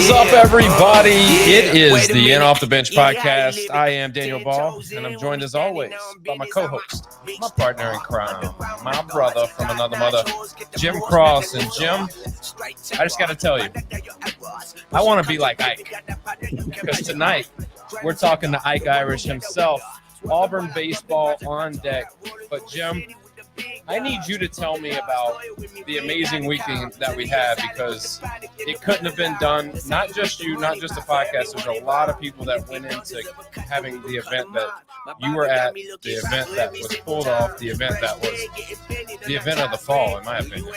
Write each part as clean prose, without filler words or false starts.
is up, everybody? It is the In Off the Bench podcast. I am Daniel Ball, and I'm joined as always by my co-host, my partner in crime, my brother from another mother, Jim Cross. And Jim, I just got to tell you, I want to be like Ike, because tonight we're talking to Ike Irish himself, Auburn Baseball on deck. But Jim, I need you to tell me about the amazing weekend that we had, because it couldn't have been done, not just you, not just the podcast. There's a lot of people that went into having the event that you were at, the event that was pulled off, the event that was the event of the fall, in my opinion.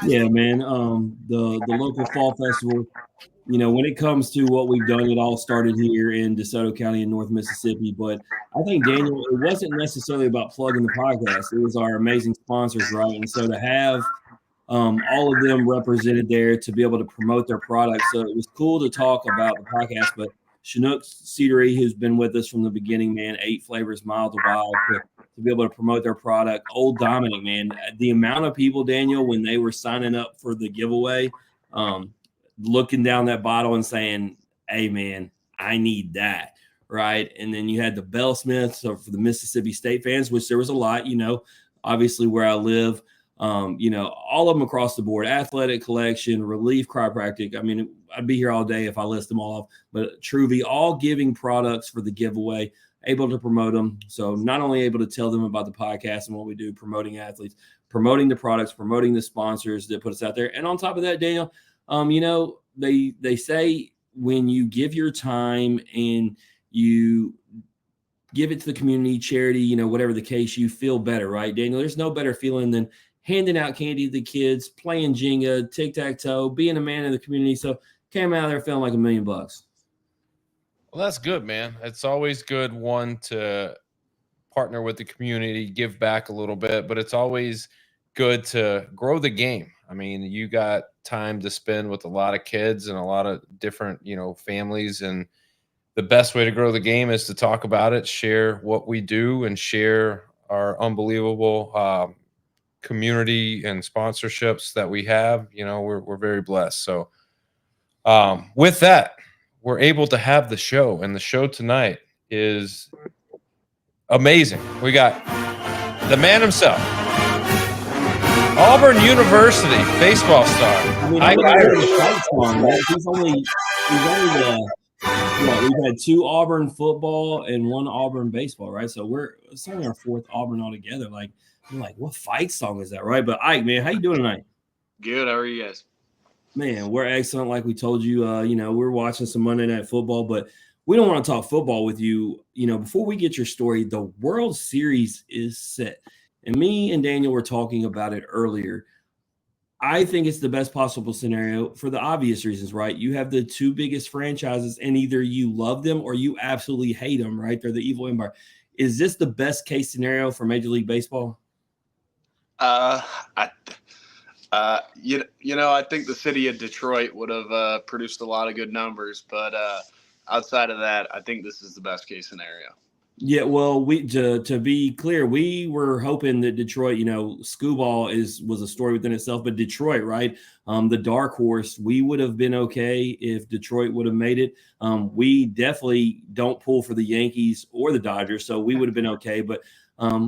Yeah, man. The local fall festival, you know, when it comes to what we've done, it all started here in DeSoto County in North Mississippi. But I think, Daniel, it wasn't necessarily about plugging the podcast. It was our amazing sponsors, right? And so to have all of them represented there to be able to promote their products. So it was cool to talk about the podcast. But Chinook Cidery, who's been with us from the beginning, man, 8 flavors, mild to wild, to be able to promote their product. Old Dominic, man, the amount of people, Daniel, when they were signing up for the giveaway, looking down that bottle and saying, hey, man, I need that, right? And then you had the Bell Smiths, so for the Mississippi State fans, which there was a lot, you know, obviously where I live, you know, all of them across the board, Athletic Collection, Relief Chiropractic. I mean, I'd be here all day if I list them all off, but Truvy, all giving products for the giveaway, able to promote them. So not only able to tell them about the podcast and what we do, promoting athletes, promoting the products, promoting the sponsors that put us out there. And on top of that, Daniel, you know, they say when you give your time and you give it to the community, charity, you know, whatever the case, you feel better, right, Daniel? There's no better feeling than handing out candy to the kids, playing Jenga, tic-tac-toe, being a man in the community. So came out of there feeling like $1 million. Well, that's good, man. It's always good, one, to partner with the community, give back a little bit, but it's always good to grow the game. I mean, you got time to spend with a lot of kids and a lot of different, you know, families. And the best way to grow the game is to talk about it, share what we do, and share our unbelievable community and sponsorships that we have. You know, we're very blessed. So with that, we're able to have the show, and the show tonight is amazing. We got the man himself, Auburn University baseball star. I mean, Ike Irish. We've had 2 Auburn football and 1 Auburn baseball, right? So it's only our 4th Auburn altogether. Like, I'm like, what fight song is that, right? But Ike, man, how you doing tonight? Good. How are you guys? Man, we're excellent. Like we told you, you know, we're watching some Monday Night Football, but we don't want to talk football with you. You know, before we get your story, the World Series is set. And me and Daniel were talking about it earlier. I think it's the best possible scenario for the obvious reasons, right? You have the 2 biggest franchises, and either you love them or you absolutely hate them, right? They're the evil empire. Is this the best case scenario for Major League Baseball? You know, I think the city of Detroit would have produced a lot of good numbers, but outside of that, I think this is the best case scenario. Yeah, well, to be clear, we were hoping that Detroit, you know, Scooball was a story within itself, but Detroit, right? The dark horse, we would have been okay if Detroit would have made it. We definitely don't pull for the Yankees or the Dodgers, so we would have been okay. But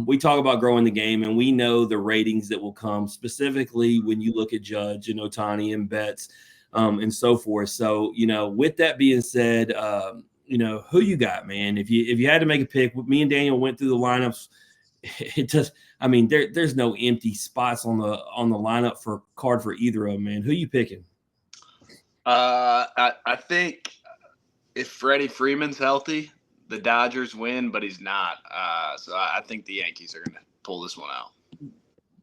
we talk about growing the game, and we know the ratings that will come, specifically when you look at Judge and Ohtani and Betts and so forth. So, you know, with that being said, you know, who you got, man? If you had to make a pick, me and Daniel went through the lineups. It just, I mean, there's no empty spots on the lineup for either of them, man. Who you picking? I think if Freddie Freeman's healthy, the Dodgers win, but he's not. So I think the Yankees are going to pull this one out.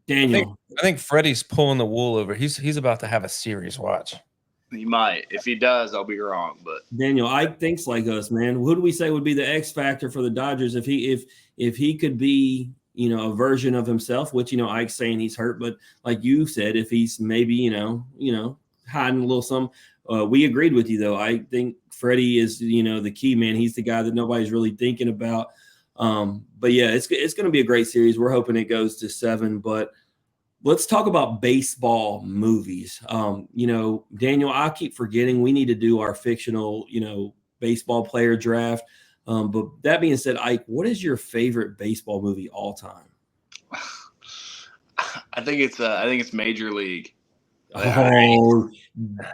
Daniel, I think Freddie's pulling the wool over. He's about to have a series. Watch. He might. If he does, I'll be wrong. But Daniel, Ike thinks like us, man. Who do we say would be the X factor for the Dodgers if he could be, you know, a version of himself? Which, you know, Ike's saying he's hurt, but like you said, if he's maybe, you know, hiding a little something. We agreed with you though. I think Freddie is, you know, the key man. He's the guy that nobody's really thinking about. But yeah, it's going to be a great series. We're hoping it goes to 7, but Let's talk about baseball movies. Daniel, I keep forgetting we need to do our fictional, baseball player draft. But that being said, Ike, what is your favorite baseball movie all time? I think it's Major League. Oh,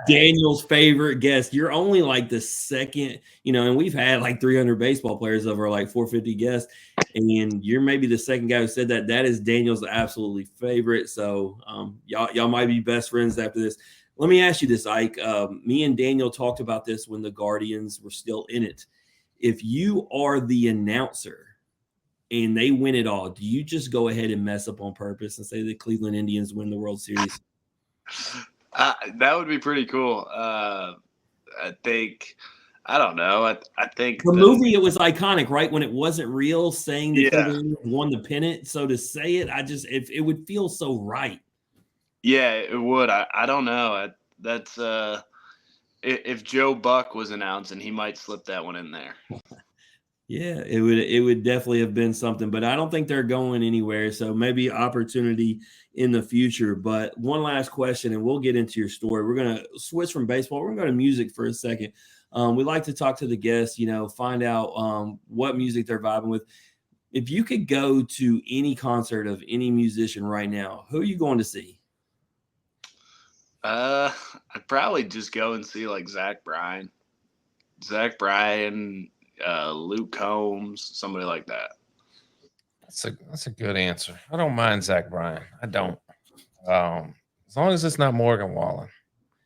Daniel's favorite guest. You're only like the second, and we've had like 300 baseball players over like 450 guests, and you're maybe the second guy who said that. That is Daniel's absolutely favorite. So y'all might be best friends after this. Let me ask you this, Ike. Me and Daniel talked about this when the Guardians were still in it. If you are the announcer and they win it all, do you just go ahead and mess up on purpose and say the Cleveland Indians win the World Series? That would be pretty cool. I don't know. I think the movie, it was iconic, right? When it wasn't real, saying that yeah. won the pennant. So to say it, it would feel so right. Yeah, it would. I don't know. That's if Joe Buck was announcing, he might slip that one in there. Yeah, it would definitely have been something, but I don't think they're going anywhere. So maybe opportunity in the future. But one last question, and we'll get into your story. We're going to switch from baseball. We're going to go to music for a second. We like to talk to the guests, find out what music they're vibing with. If you could go to any concert of any musician right now, who are you going to see? I'd probably just go and see like Zach Bryan, Luke Combs, somebody like that. That's a good answer. I don't mind Zach Bryan. I don't. As long as it's not Morgan Wallen.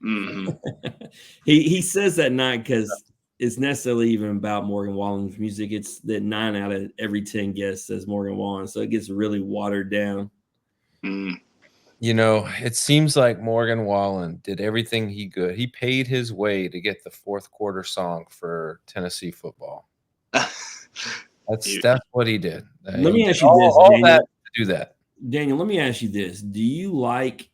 Mm-hmm. he says that not because it's necessarily even about Morgan Wallen's music. It's that 9 out of every 10 guests says Morgan Wallen, so it gets really watered down. Mm. It seems like Morgan Wallen did everything he could. He paid his way to get the fourth quarter song for Tennessee football. That's what he did. Let me ask you this, Daniel. That to do that. Daniel, let me ask you this. Do you like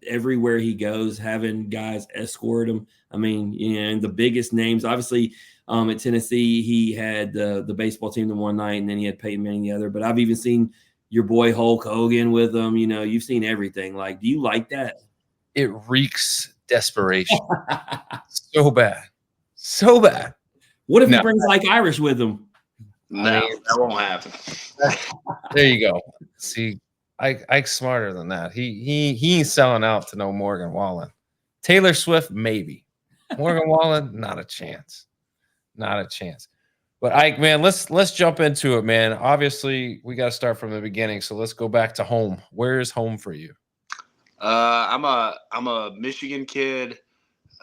everywhere he goes having guys escort him? I mean, and the biggest names, obviously, at Tennessee, he had the baseball team the one night, and then he had Peyton Manning the other. But I've even seen your boy Hulk Hogan with him. You've seen everything. Like, do you like that? It reeks desperation. So bad. So bad. What if he brings Ike Irish with him? No, that won't happen. There you go. See, Ike's smarter than that. He ain't selling out to no Morgan Wallen. Taylor Swift, maybe. Morgan Wallen, not a chance. Not a chance. But Ike, man, let's jump into it, man. Obviously, we got to start from the beginning. So let's go back to home. Where is home for you? I'm a Michigan kid.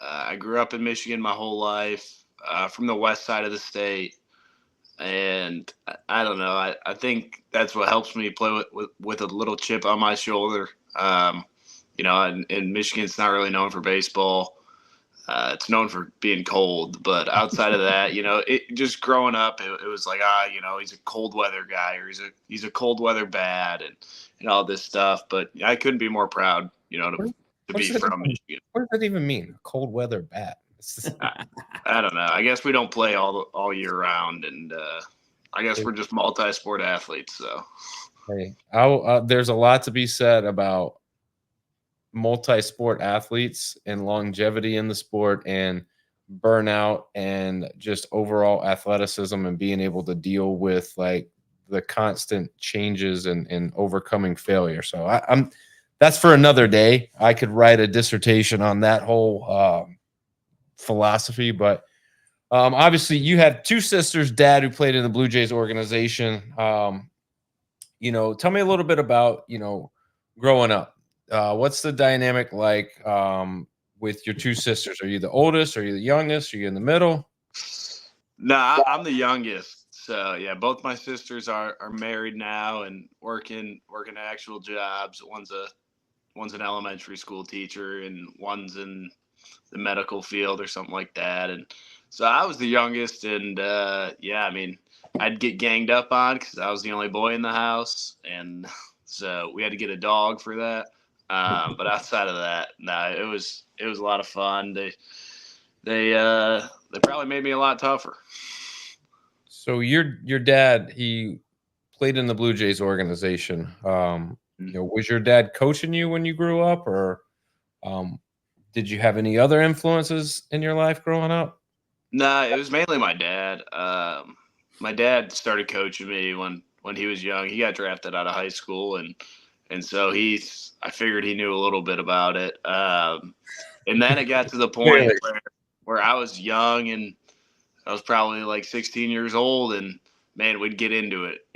I grew up in Michigan my whole life. From the west side of the state. And I don't know. I think that's what helps me play with a little chip on my shoulder. In Michigan, it's not really known for baseball. It's known for being cold. But outside of that, just growing up, it was like, he's a cold weather guy, or he's a cold weather bat, and all this stuff. But I couldn't be more proud, to be from Michigan. What does that even mean? Cold weather bat. I don't know. I guess we don't play all year round, and I guess we're just multi-sport athletes. So, hey, there's a lot to be said about multi-sport athletes and longevity in the sport, and burnout, and just overall athleticism, and being able to deal with like the constant changes and overcoming failure. So I'm that's for another day. I could write a dissertation on that whole philosophy, but obviously you had two sisters, dad who played in the Blue Jays organization. Tell me a little bit about growing up. What's the dynamic like with your two sisters? Are you the oldest? Are you the youngest? Are you in the middle? No, I'm the youngest. So yeah, both my sisters are married now and working actual jobs. One's an elementary school teacher, and one's in the medical field or something like that. And so I was the youngest, and I'd get ganged up on because I was the only boy in the house, and so we had to get a dog for that. But outside of that, it was a lot of fun. They probably made me a lot tougher. So your dad, he played in the Blue Jays organization. Was your dad coaching you when you grew up, or did you have any other influences in your life growing up? No, it was mainly my dad. My dad started coaching me when he was young. He got drafted out of high school, and so I figured he knew a little bit about it. And then it got to the point where I was young, and I was probably like 16 years old, and man, we'd get into it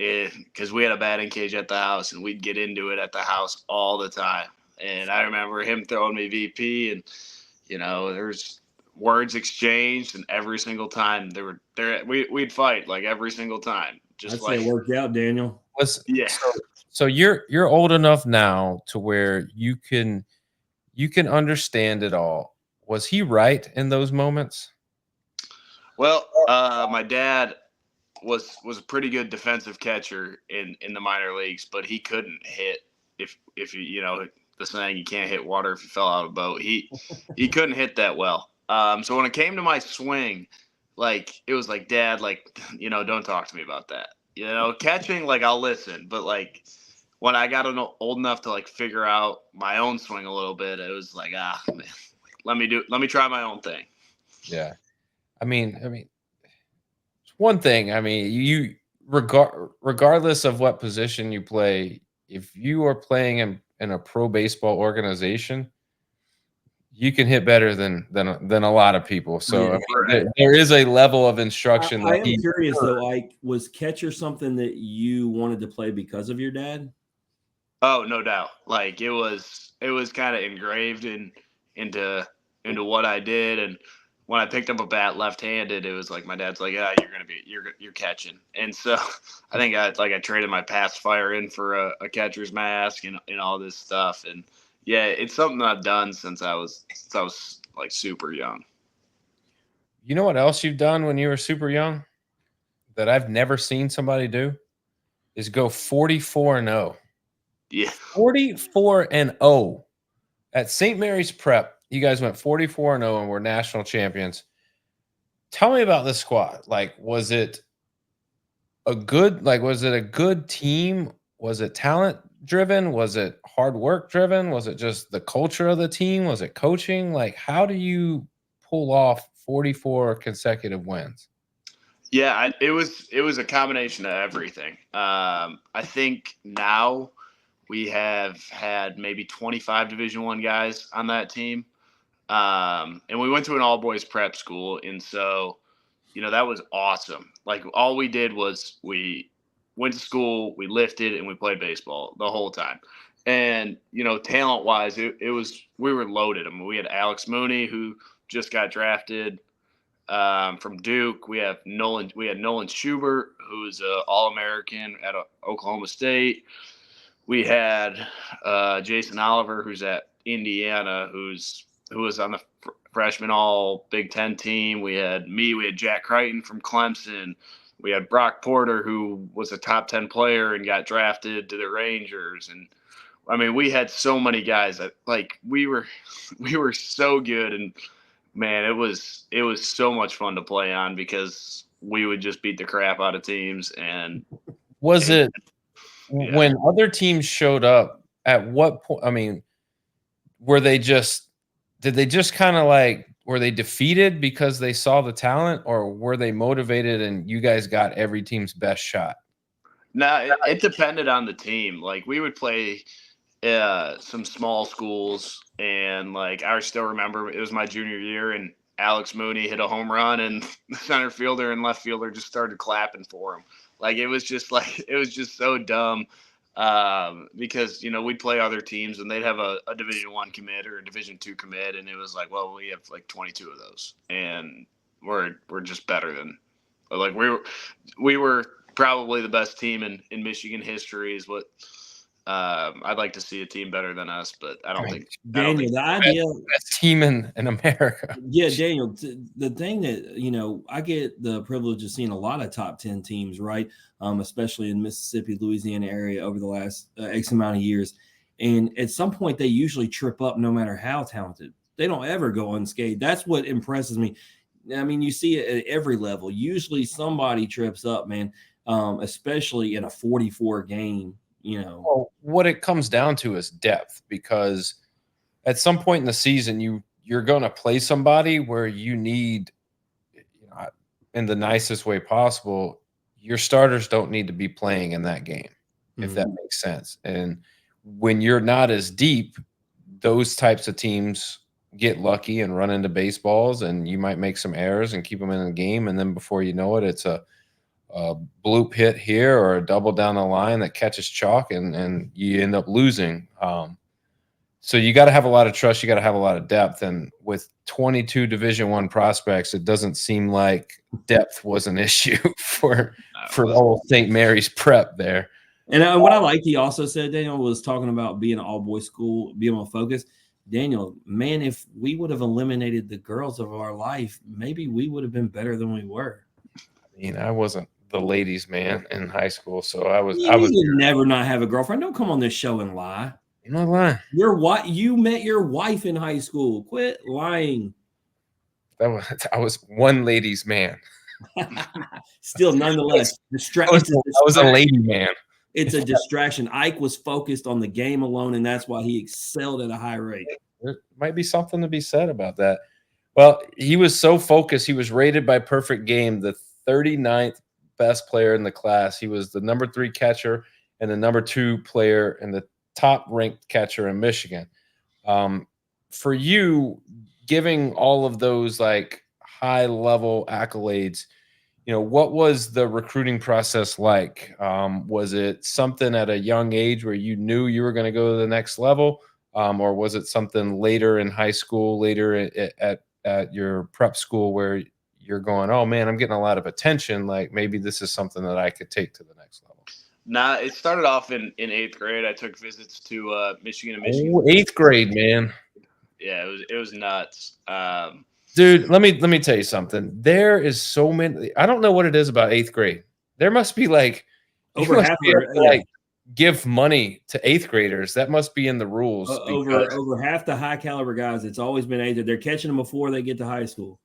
because we had a batting cage at the house, and we'd get into it at the house all the time. And I remember him throwing me VP, and there's words exchanged, and every single time we'd fight like every single time. I'd say it worked out, Daniel. Yeah. So you're old enough now to where you can understand it all. Was he right in those moments? Well, my dad was a pretty good defensive catcher in the minor leagues, but he couldn't hit if the saying, you can't hit water if you fell out of a boat. He couldn't hit that well. So when it came to my swing, like it was like, Dad, like, don't talk to me about that. Catching, like I'll listen, but like when I got old enough to like figure out my own swing a little bit, it was like, man, let me try my own thing. Yeah. I mean, it's one thing. I mean, you regardless of what position you play, if you are playing in a pro baseball organization, you can hit better than a lot of people. So right. there is a level of instruction. I am curious though, like, was catcher something that you wanted to play because of your dad? Oh, no doubt. Like it was kind of engraved into what I did. And when I picked up a bat left-handed, it was like my dad's like, "Yeah, you're catching." And so I think I traded my past fire in for a catcher's mask and all this stuff. And yeah, it's something I've done since I was like super young. You know what else you've done when you were super young that I've never seen somebody do is go 44-0. Yeah. 44-0 at St. Mary's Prep. You guys went 44-0 and were national champions. Tell me about this squad. Like, was it a good team? Was it talent driven? Was it hard work driven? Was it just the culture of the team? Was it coaching? Like, how do you pull off 44 consecutive wins? Yeah, it was a combination of everything. I think now we have had maybe 25 Division I guys on that team. And we went to an all boys prep school. And so, that was awesome. Like all we did was we went to school, we lifted, and we played baseball the whole time. And, talent wise, we were loaded. I mean, we had Alex Mooney, who just got drafted from Duke. We had Nolan Schubert, who's an All-American at Oklahoma State. We had Jason Oliver, who's at Indiana, who was on the freshman All Big Ten team. We had Jack Crichton from Clemson. We had Brock Porter, who was a top 10 player and got drafted to the Rangers. And I mean, we had so many guys that like we were so good. And man, it was so much fun to play on because we would just beat the crap out of teams. And when other teams showed up, at what point? I mean, did they just kind of like, were they defeated because they saw the talent, or were they motivated and you guys got every team's best shot? No, it depended on the team. Like we would play some small schools, and like I still remember it was my junior year, and Alex Mooney hit a home run, and the center fielder and left fielder just started clapping for him. Like it was just so dumb. Because we'd play other teams and they'd have a Division I commit or a Division II commit, and it was like, well, we have like 22 of those, and we're just better than, like we were probably the best team in Michigan history is what I'd like to see a team better than us, but I don't think Daniel, the idea best team in America. Yeah, Daniel, the thing that I get the privilege of seeing a lot of top 10 teams, right? Especially in Mississippi, Louisiana area over the last X amount of years. And at some point, they usually trip up no matter how talented. They don't ever go unscathed. That's what impresses me. I mean, you see it at every level. Usually somebody trips up, man, especially in a 44 game Well, what it comes down to is depth, because at some point in the season, you're going to play somebody where you need, in the nicest way possible, your starters don't need to be playing in that game, if that makes sense. And when you're not as deep, those types of teams get lucky and run into baseballs, and you might make some errors and keep them in the game. And then before you know it, it's a bloop hit here or a double down the line that catches chalk, and you end up losing. So you got to have a lot of trust. You got to have a lot of depth. And with 22 Division I prospects, it doesn't seem like depth was an issue for old St. Mary's Prep there. And what I liked, he also said, Daniel, was talking about being an all-boys school, being on focus. Daniel, man, if we would have eliminated the girls of our life, maybe we would have been better than we were. I mean, I wasn't the ladies' man in high school, so I was. You never not have a girlfriend. Don't come on this show and lie. You're not lying. You met your wife in high school. Quit lying. I was one ladies' man. Still, nonetheless, I was a lady man. It's a distraction. Ike was focused on the game alone, and that's why he excelled at a high rate. There might be something to be said about that. Well, he was so focused. He was rated by Perfect Game the 39th best player in the class. He was the number 3 catcher and the number 2 player and the top-ranked catcher in Michigan. For you, giving all of those like high-level accolades, what was the recruiting process like? Was it something at a young age where you knew you were going to go to the next level, or was it something later in high school, later at your prep school where you're going, oh man, I'm getting a lot of attention, like maybe this is something that I could take to the next level? Nah, it started off in 8th grade. I took visits to Michigan and Michigan. Oh, 8th grade, man. Yeah, it was nuts. Dude, let me tell you something. There is so many. I don't know what it is about 8th grade. There must be like over half give money to 8th graders. That must be in the rules. Over half the high caliber guys, it's always been 8th. They're catching them before they get to high school.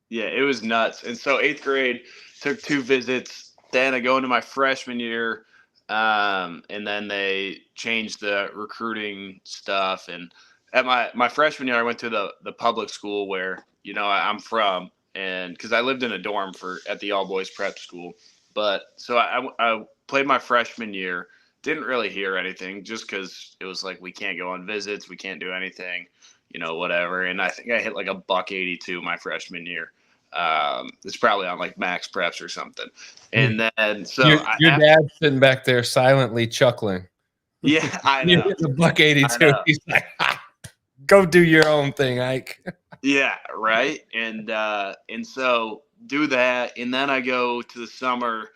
Yeah, it was nuts. And so 8th grade, took 2 visits. Then I go into my freshman year, and then they changed the recruiting stuff. And at my freshman year, I went to the public school where I'm from, and because I lived in a dorm at the all boys prep school. But so I played my freshman year, didn't really hear anything, just because it was like we can't go on visits, we can't do anything, whatever. And I think I hit like $182 my freshman year. It's probably on like Max Preps or something. And then so your dad's sitting back there silently chuckling. Yeah, I know. It's $182. He's like, go do your own thing, Ike. Yeah, right. And so do that, and then I go to the summer,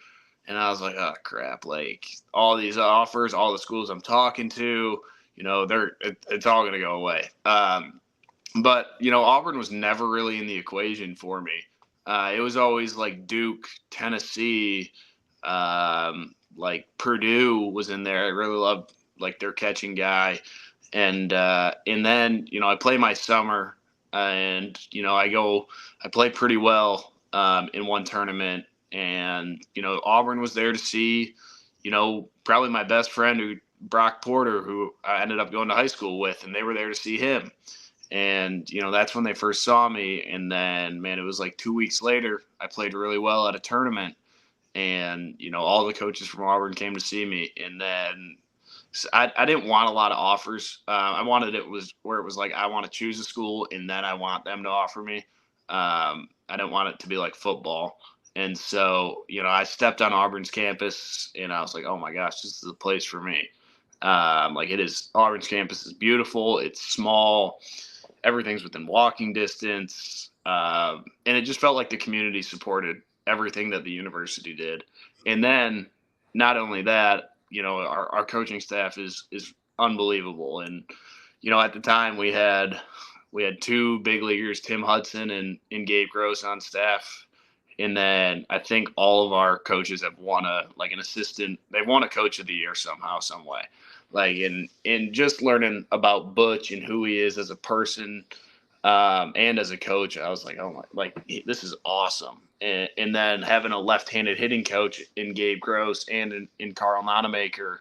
and I was like, oh crap! Like all these offers, all the schools I'm talking to, it's all gonna go away. But Auburn was never really in the equation for me. It was always like Duke, Tennessee, like Purdue was in there. I really loved like their catching guy, and then I play my summer, and I play pretty well in one tournament, and Auburn was there to see, probably my best friend Brock Porter, who I ended up going to high school with, and they were there to see him. And, that's when they first saw me. And then, man, it was like 2 weeks later, I played really well at a tournament. And, all the coaches from Auburn came to see me. And then I didn't want a lot of offers. I wanted it was like I want to choose a school, and then I want them to offer me. I didn't want it to be like football. And so, I stepped on Auburn's campus, and I was like, oh, my gosh, this is the place for me. Like it is. Auburn's campus is beautiful. It's small. Everything's within walking distance. And it just felt like the community supported everything that the university did. And then not only that, our coaching staff is unbelievable. And, at the time we had 2 big leaguers, Tim Hudson and Gabe Gross on staff. And then I think all of our coaches have won they've won a coach of the year somehow, some way. Like in just learning about Butch and who he is as a person, And as a coach, I was like, oh my, like this is awesome. And then having a left-handed hitting coach in Gabe Gross and in Carl Nonamaker.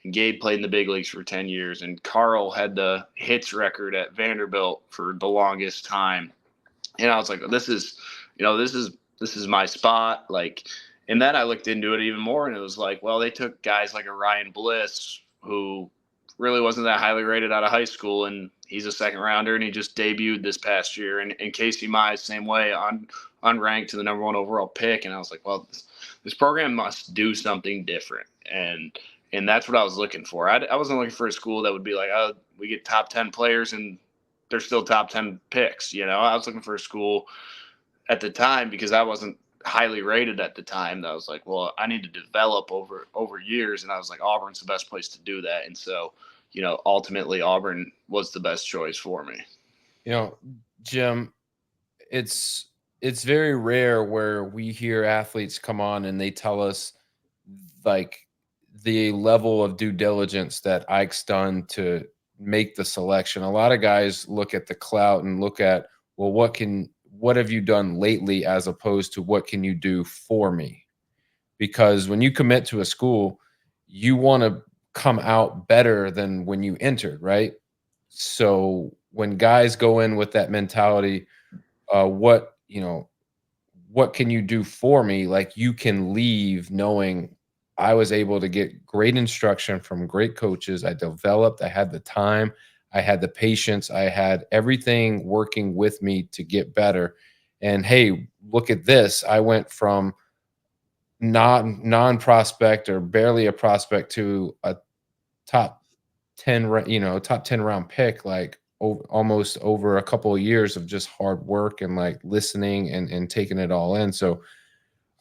And Gabe played in the big leagues for 10 years, and Carl had the hits record at Vanderbilt for the longest time. And I was like, this is my spot. Like, and then I looked into it even more, and it was like, well, they took guys like a Ryan Bliss, who really wasn't that highly rated out of high school, and he's a second rounder, and he just debuted this past year. And Casey Mize, same way, unranked to the number 1 overall pick. And I was like, well, this program must do something different. And that's what I was looking for. I wasn't looking for a school that would be like, oh, we get top 10 players and they're still top 10 picks. I was looking for a school at the time, because I wasn't highly rated at the time, that I was like, well, I need to develop over years. And I was like, Auburn's the best place to do that. And so, ultimately Auburn was the best choice for me. Jim, it's very rare where we hear athletes come on and they tell us like the level of due diligence that Ike's done to make the selection. A lot of guys look at the clout and look at, well, what have you done lately, as opposed to what can you do for me? Because when you commit to a school, you want to come out better than when you entered, right? So when guys go in with that mentality, what can you do for me? Like, you can leave knowing I was able to get great instruction from great coaches. I developed, I had the time, I had the patience, I had everything working with me to get better. And hey, look at this. I went from non-prospect or barely a prospect to a top 10 round pick, like almost over a couple of years of just hard work and like listening and taking it all in. So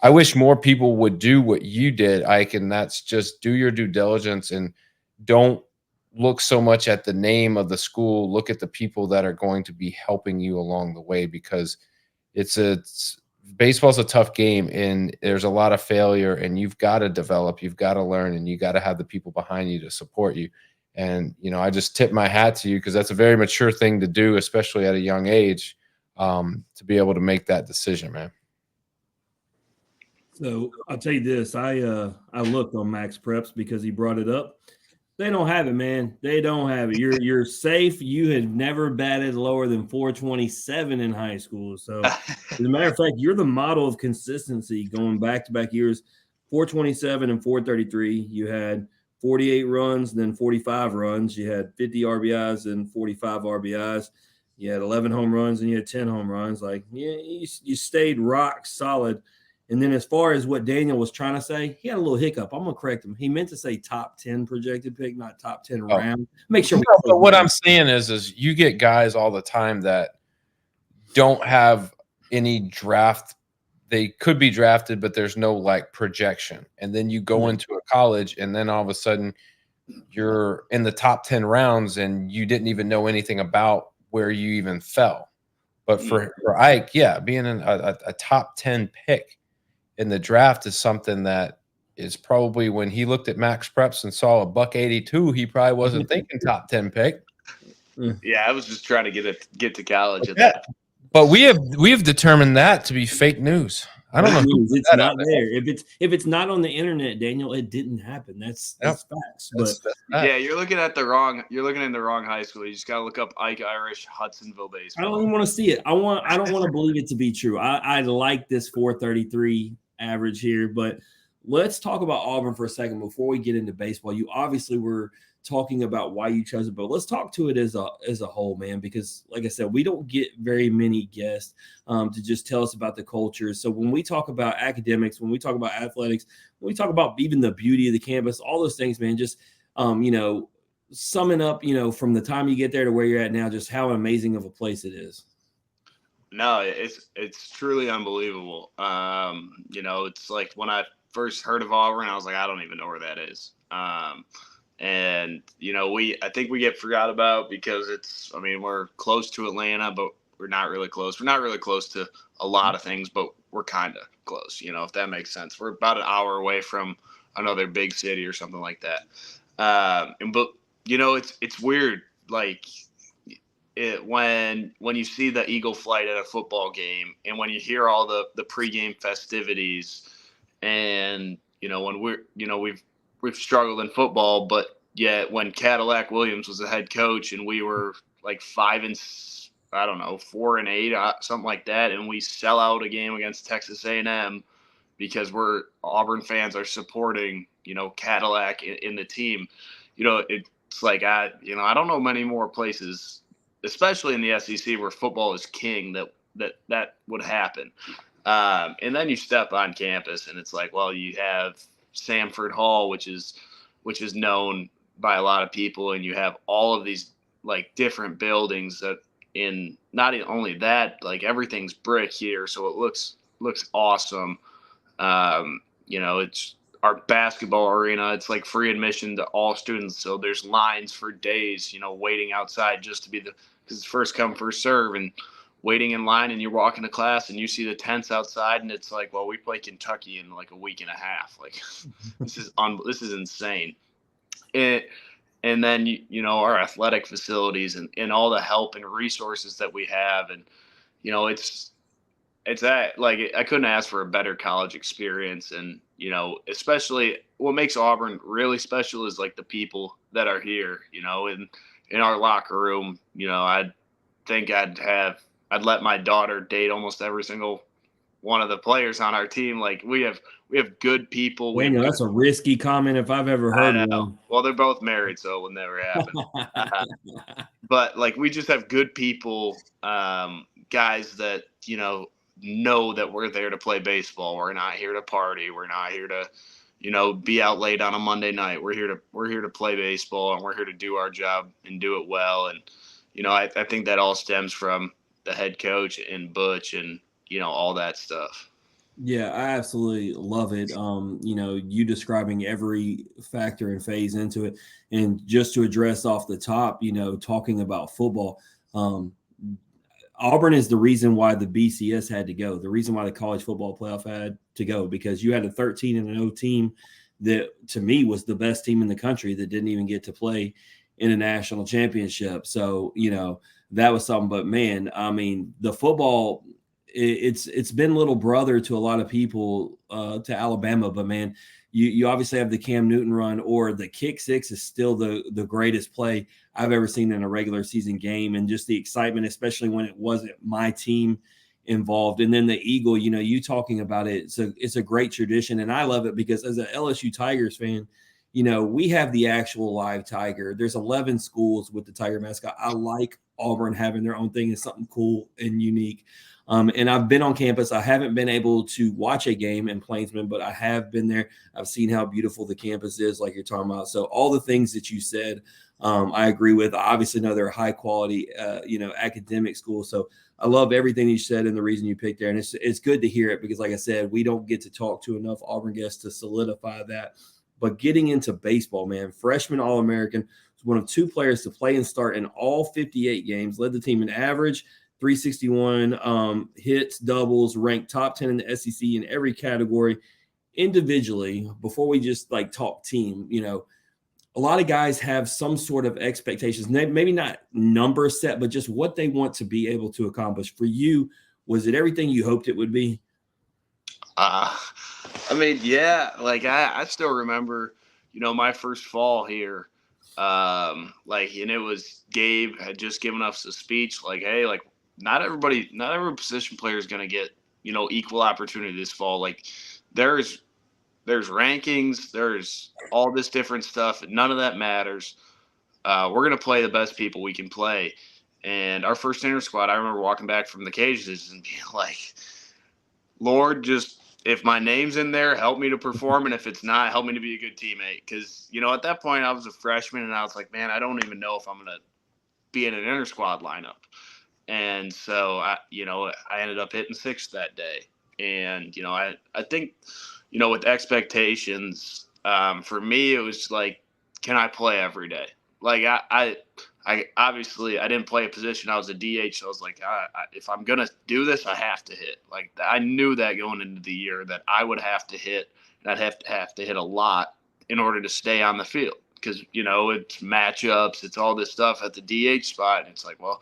I wish more people would do what you did, Ike, and that's just do your due diligence and don't look so much at the name of the school. Look at the people that are going to be helping you along the way, because baseball's a tough game and there's a lot of failure, and you've got to develop, you've got to learn, and you got to have the people behind you to support you. And, I just tip my hat to you, because that's a very mature thing to do, especially at a young age, to be able to make that decision, man. So I'll tell you this, I looked on Max Preps because he brought it up. They don't have it, man. They don't have it. You're safe. You had never batted lower than 427 in high school. So as a matter of fact, you're the model of consistency going back-to-back years, 427 and 433. You had 48 runs, then 45 runs. You had 50 RBIs and 45 RBIs. You had 11 home runs and you had 10 home runs. Like, yeah, you stayed rock solid. And then as far as what Daniel was trying to say, he had a little hiccup. I'm going to correct him. He meant to say top 10 projected pick, not top 10 round. Make sure. But what I'm saying is you get guys all the time that don't have any draft. They could be drafted, but there's no like projection. And then you go into a college and then all of a sudden you're in the top 10 rounds and you didn't even know anything about where you even fell. But for Ike, yeah, being a top 10 pick in the draft is something that is probably, when he looked at Max Preps and saw a $182, he probably wasn't thinking top 10 pick. Yeah, I was just trying to get to college at that. But we have determined that to be fake news. I don't know. It's not there. If it's not on the internet, Daniel, it didn't happen. That's facts. But yeah, you're looking in the wrong high school. You just gotta look up Ike Irish, Hudsonville baseball. I don't even want to see it. I don't want to believe it to be true. I like this 433 average here, but let's talk about Auburn for a second before we get into baseball. You obviously were talking about why you chose it, but let's talk to it as a whole, man, because like I said, we don't get very many guests to just tell us about the culture. So when we talk about academics, when we talk about athletics, when we talk about even the beauty of the campus, all those things, man, just summing up, from the time you get there to where you're at now, just how amazing of a place it is. No, it's truly unbelievable. It's like when I first heard of Auburn, I was like, I don't even know where that is. And I think we get forgot about because we're close to Atlanta, but we're not really close. We're not really close to a lot of things, but we're kind of close, if that makes sense. We're about an hour away from another big city or something like that. But it's weird. Like when you see the eagle flight at a football game, and when you hear all the pregame festivities, and when we've struggled in football, but yet when Cadillac Williams was the head coach and we were like 4-8, something like that, and we sell out a game against Texas A&M because Auburn fans are supporting Cadillac in the team. It's like I don't know many more places, especially in the SEC, where football is king, that would happen. And then you step on campus and it's like, well, you have Samford Hall, which is known by a lot of people, and you have all of these like different buildings that, in not only that, like everything's brick here, so it looks awesome. It's our basketball arena. It's like free admission to all students, so there's lines for days, waiting outside just to be because it's first come first serve, and waiting in line, and you're walking to class and you see the tents outside, and it's like, well, we play Kentucky in like a week and a half. Like this is insane. And then our athletic facilities and all the help and resources that we have, and it's that, like, I couldn't ask for a better college experience. And especially what makes Auburn really special is like the people that are here. In our locker room, I think I'd let my daughter date almost every single one of the players on our team. Like we have good people. Daniel, that's a risky comment if I've ever heard one. Well, they're both married, so it will never happen. But like we just have good people, guys that know that we're there to play baseball. We're not here to party. We're not here to be out late on a Monday night. We're here to play baseball, and we're here to do our job and do it well. And I think that all stems from the head coach and Butch and all that stuff. Yeah, I absolutely love it. You describing every factor and phase into it. And just to address off the top, talking about football, Auburn is the reason why the BCS had to go, the reason why the college football playoff had to go, because you had a 13-0 team that, to me, was the best team in the country that didn't even get to play in a national championship. So, that was something. But, man, I mean, the football – it's been little brother to a lot of people, to Alabama, but man, you obviously have the Cam Newton run, or the kick six is still the greatest play I've ever seen in a regular season game, and just the excitement, especially when it wasn't my team involved. And then the Eagle, you talking about it, it's a great tradition, and I love it because as an LSU Tigers fan, we have the actual live tiger. There's 11 schools with the tiger mascot. I like Auburn having their own thing. It's something cool and unique. And I've been on campus. I haven't been able to watch a game in Plainsman, but I have been there. I've seen how beautiful the campus is, like you're talking about. So all the things that you said, I agree with. I obviously know they're a high quality, academic school. So I love everything you said and the reason you picked there. And it's good to hear it because, like I said, we don't get to talk to enough Auburn guests to solidify that. But getting into baseball, man, freshman All-American, was one of two players to play and start in all 58 games, led the team in average, 361 hits, doubles, ranked top 10 in the SEC in every category. Individually, before we just like talk team, a lot of guys have some sort of expectations, maybe not number set, but just what they want to be able to accomplish. For you, was it everything you hoped it would be? I mean, yeah, like I still remember, my first fall here, and it was Gabe had just given us a speech like, hey, like, not every position player is going to get, equal opportunity this fall. Like there's rankings, there's all this different stuff. None of that matters. We're going to play the best people we can play. And our first inter squad, I remember walking back from the cages and being like, Lord, just if my name's in there, help me to perform. And if it's not, help me to be a good teammate. Because, at that point I was a freshman and I was like, man, I don't even know if I'm going to be in an inter squad lineup. And so I ended up hitting sixth that day. And, I think, with expectations, for me, it was like, can I play every day? Like I obviously I didn't play a position. I was a DH. So I was like, if I'm going to do this, I have to hit. Like I knew that going into the year that I would have to hit, and I'd have to hit a lot in order to stay on the field. because, it's matchups, it's all this stuff at the DH spot. And it's like, well,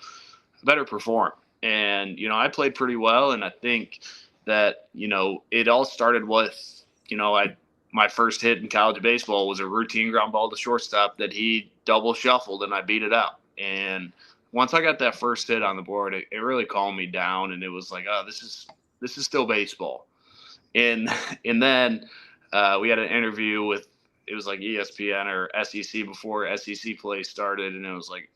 I better perform. And, I played pretty well. And I think that, it all started with, my first hit in college baseball was a routine ground ball to shortstop that he double shuffled and I beat it out. And once I got that first hit on the board, it really calmed me down. And it was like, oh, this is still baseball. And then we had an interview with, it was like ESPN or SEC before SEC play started. And it was like,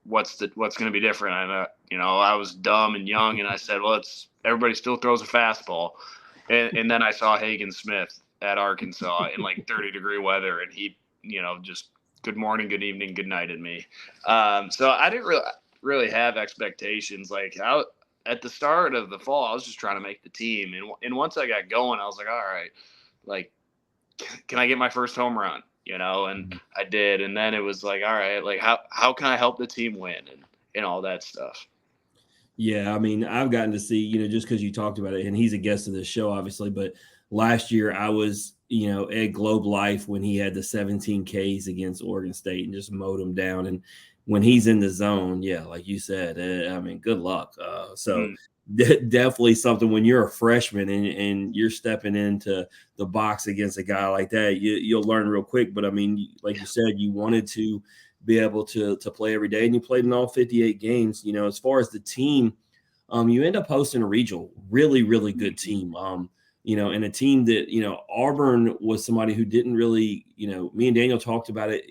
what's going to be different? And, I was dumb and young. And I said, well, everybody still throws a fastball. And then I saw Hagen Smith at Arkansas in like 30-degree weather. And he, just good morning, good evening, good night at me. So I didn't really have expectations. Like at the start of the fall, I was just trying to make the team. And once I got going, I was like, all right, like, can I get my first home run? And I did. And then it was like, all right, like how can I help the team win and all that stuff. Yeah, I mean, I've gotten to see, just because you talked about it, and he's a guest of this show, obviously, but last year I was, at Globe Life when he had the 17 Ks against Oregon State and just mowed them down. And when he's in the zone, yeah, like you said, I mean, good luck. Definitely something when you're a freshman and you're stepping into the box against a guy like that, you'll learn real quick. But I mean, like you said, you wanted to be able to play every day, and you played in all 58 games. As far as the team, you end up hosting a regional, really, really good team. And a team that, Auburn was somebody who didn't really, me and Daniel talked about it.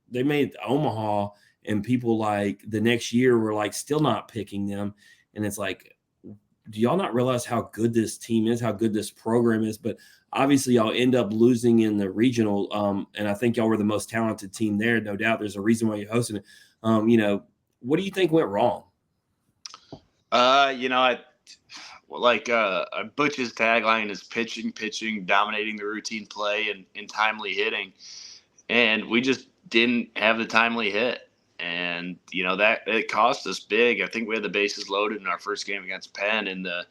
They made Omaha, and people like the next year were like still not picking them. And it's like, do y'all not realize how good this team is, how good this program is? But obviously y'all end up losing in the regional. And I think y'all were the most talented team there. No doubt. There's a reason why you're hosting it. What do you think went wrong? Butch's tagline is pitching, dominating the routine play and timely hitting. And we just didn't have the timely hit. And, that it cost us big. I think we had the bases loaded in our first game against Penn in the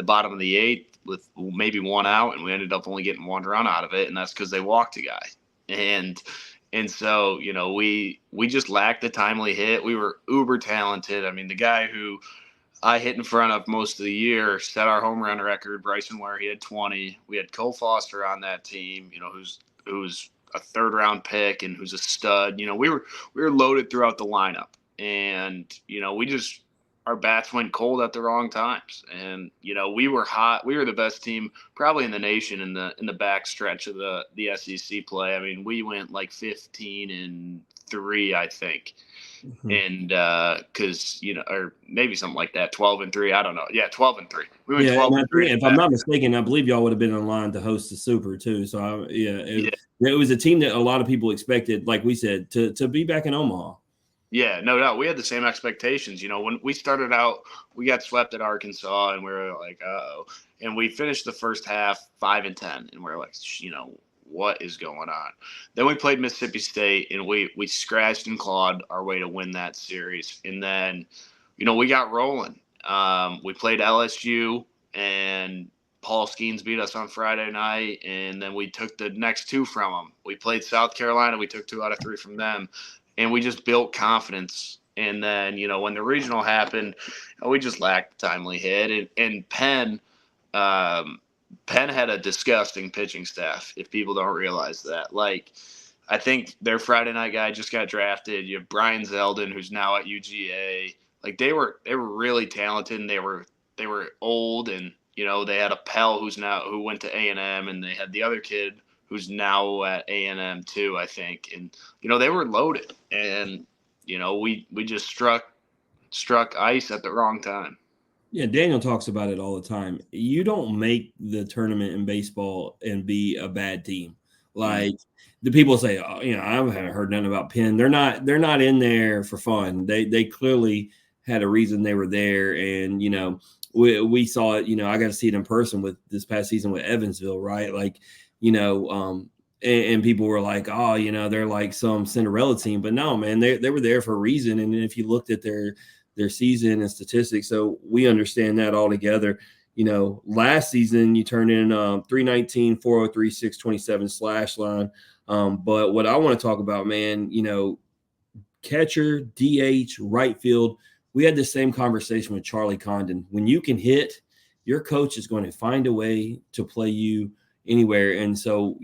bottom of the eighth with maybe one out. And we ended up only getting one run out of it. And that's because they walked a guy. And so, we just lacked the timely hit. We were uber talented. I mean, the guy who I hit in front of most of the year set our home run record. Bryson Ware, he had 20. We had Cole Foster on that team, who's a third-round pick and who's a stud. We were loaded throughout the lineup, and our bats went cold at the wrong times. And we were hot. We were the best team probably in the nation in the back stretch of the SEC play. I mean, we went like 15-3, I think. Mm-hmm. And because or maybe something like that, 12-3. I don't know. Yeah, 12-3. We went 12-3. If I'm not mistaken, I believe y'all would have been in line to host the Super too. So it was a team that a lot of people expected, like we said, to be back in Omaha. Yeah, no doubt. We had the same expectations. When we started out, we got swept at Arkansas, and we were like, uh-oh. And we finished the first half 5-10, and we're like, what is going on? Then we played Mississippi State, and we scratched and clawed our way to win that series. And then, we got rolling. We played LSU, and Paul Skeens beat us on Friday night, and then we took the next two from them. We played South Carolina. We took 2 out of 3 from them, and we just built confidence. And then, when the regional happened, we just lacked the timely hit. And Penn had a disgusting pitching staff, if people don't realize that. Like, I think their Friday night guy just got drafted. You have Brian Zeldin, who's now at UGA. Like, they were really talented, and they were old, and they had a Pell who went to A&M, and they had the other kid who's now at A&M too, I think. And they were loaded, and we just struck ice at the wrong time. Yeah, Daniel talks about it all the time. You don't make the tournament in baseball and be a bad team. Like, the people say, oh, I haven't heard nothing about Penn. They're not in there for fun. They clearly had a reason they were there. And, we saw it, I got to see it in person with this past season with Evansville, right? Like, and people were like, oh, they're like some Cinderella team. But no, man, they were there for a reason. And if you looked at their season and statistics, so we understand that all together. Last season you turned in 319, 403, 627 slash line. But what I want to talk about, man, catcher, DH, right field. We had the same conversation with Charlie Condon. When you can hit, your coach is going to find a way to play you anywhere. And so,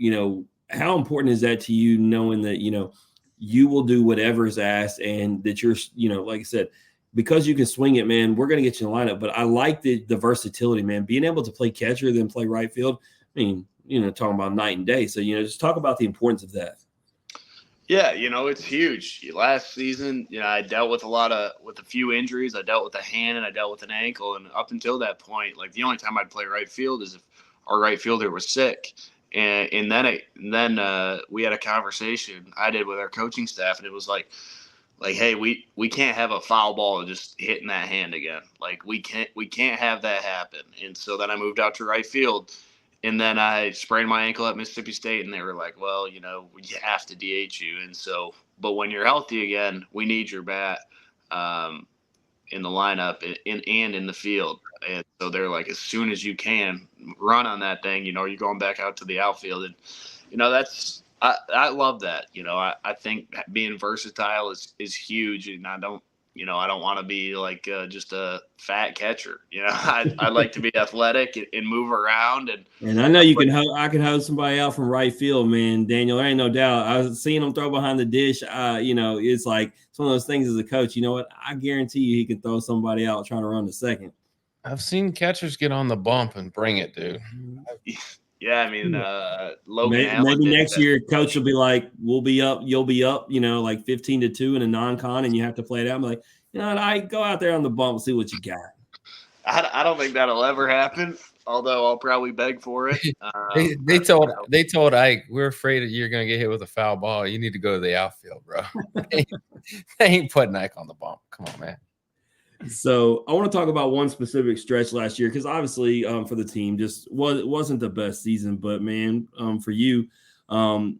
how important is that to you, knowing that, you will do whatever is asked and that you're, like I said, because you can swing it, man, we're going to get you in the lineup. But I like the versatility, man, being able to play catcher, then play right field. I mean, talking about night and day. So, just talk about the importance of that. Yeah, it's huge. Last season, I dealt with a few injuries. I dealt with a hand and I dealt with an ankle. And up until that point, like the only time I'd play right field is if our right fielder was sick. And then we had a conversation I did with our coaching staff, and it was like, hey, we can't have a foul ball just hitting that hand again. Like we can't have that happen. And so then I moved out to right field. And then I sprained my ankle at Mississippi State, and they were like, well, we have to DH you. And so, but when you're healthy again, we need your bat in the lineup and in the field. And so they're like, as soon as you can, run on that thing, you're going back out to the outfield. And, I love that. I think being versatile is huge. And I don't want to be like just a fat catcher. I like to be athletic and move around. And I know I can hold somebody out from right field, man. Daniel, there ain't no doubt. I was seeing him throw behind the dish. It's like it's one of those things as a coach. You know what? I guarantee you he can throw somebody out trying to run to second. I've seen catchers get on the bump and bring it, dude. Yeah, I mean, Logan maybe next year, coach will be like, "We'll be up, you'll be up," like 15-2 in a non-con, and you have to play it out. I'm like, I go out there on the bump and see what you got. I don't think that'll ever happen. Although I'll probably beg for it. They told Ike, we're afraid that you're going to get hit with a foul ball. You need to go to the outfield, bro. They ain't putting Ike on the bump. Come on, man. So I want to talk about one specific stretch last year because obviously for the team just wasn't the best season, but man, for you, A&M,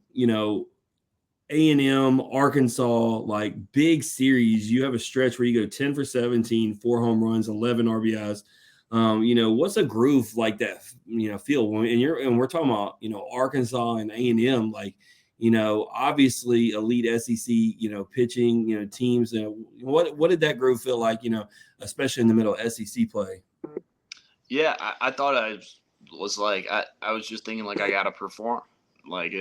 Arkansas, like big series, you have a stretch where you go 10 for 17, 4 home runs, 11 RBIs. What's a groove like that, feel and we're talking about, Arkansas and A&M, like, obviously elite SEC, pitching, teams. What did that groove feel like, especially in the middle of SEC play? Yeah, I thought I was like, I was just thinking like I got to perform. Like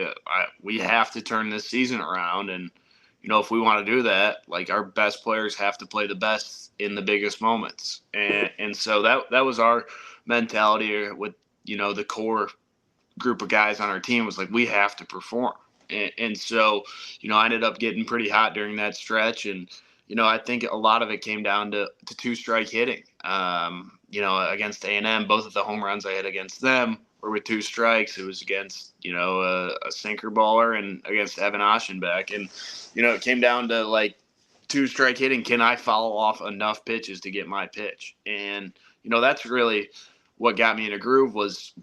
we have to turn this season around. And, if we want to do that, like our best players have to play the best in the biggest moments. And so that was our mentality with, the core group of guys on our team was like, we have to perform. And so, I ended up getting pretty hot during that stretch. And, I think a lot of it came down to two-strike hitting. Against A&M, both of the home runs I hit against them were with 2 strikes. It was against, a sinker baller and against Evan Aschenbeck. And, it came down to like 2-strike hitting. Can I follow off enough pitches to get my pitch? And, that's really what got me in a groove was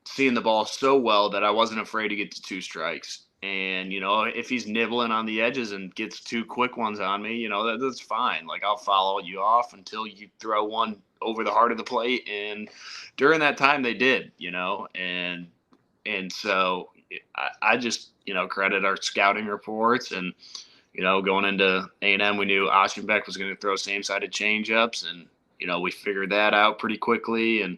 seeing the ball so well that I wasn't afraid to get to 2 strikes. And, if he's nibbling on the edges and gets 2 quick ones on me, that's fine. Like I'll follow you off until you throw one over the heart of the plate. And during that time they did, and so I just, credit our scouting reports and, going into A&M, we knew Aschenbeck was going to throw same-sided changeups and, we figured that out pretty quickly. And,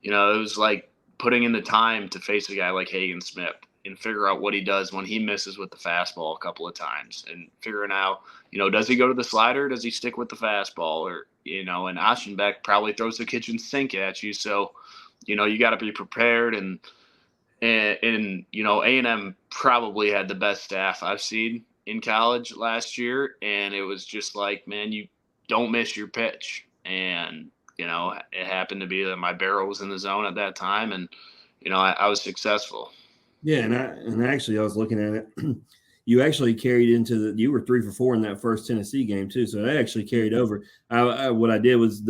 it was like putting in the time to face a guy like Hagen Smith and figure out what he does when he misses with the fastball a couple of times and figuring out, does he go to the slider? Does he stick with the fastball? Or, and Aschenbeck probably throws the kitchen sink at you. So, you got to be prepared. And A&M probably had the best staff I've seen in college last year. And it was just like, man, you don't miss your pitch. And, it happened to be that my barrel was in the zone at that time. And, I was successful. Yeah, and actually, I was looking at it. You actually carried you were 3 for 4 in that first Tennessee game too, so that actually carried over. What I did was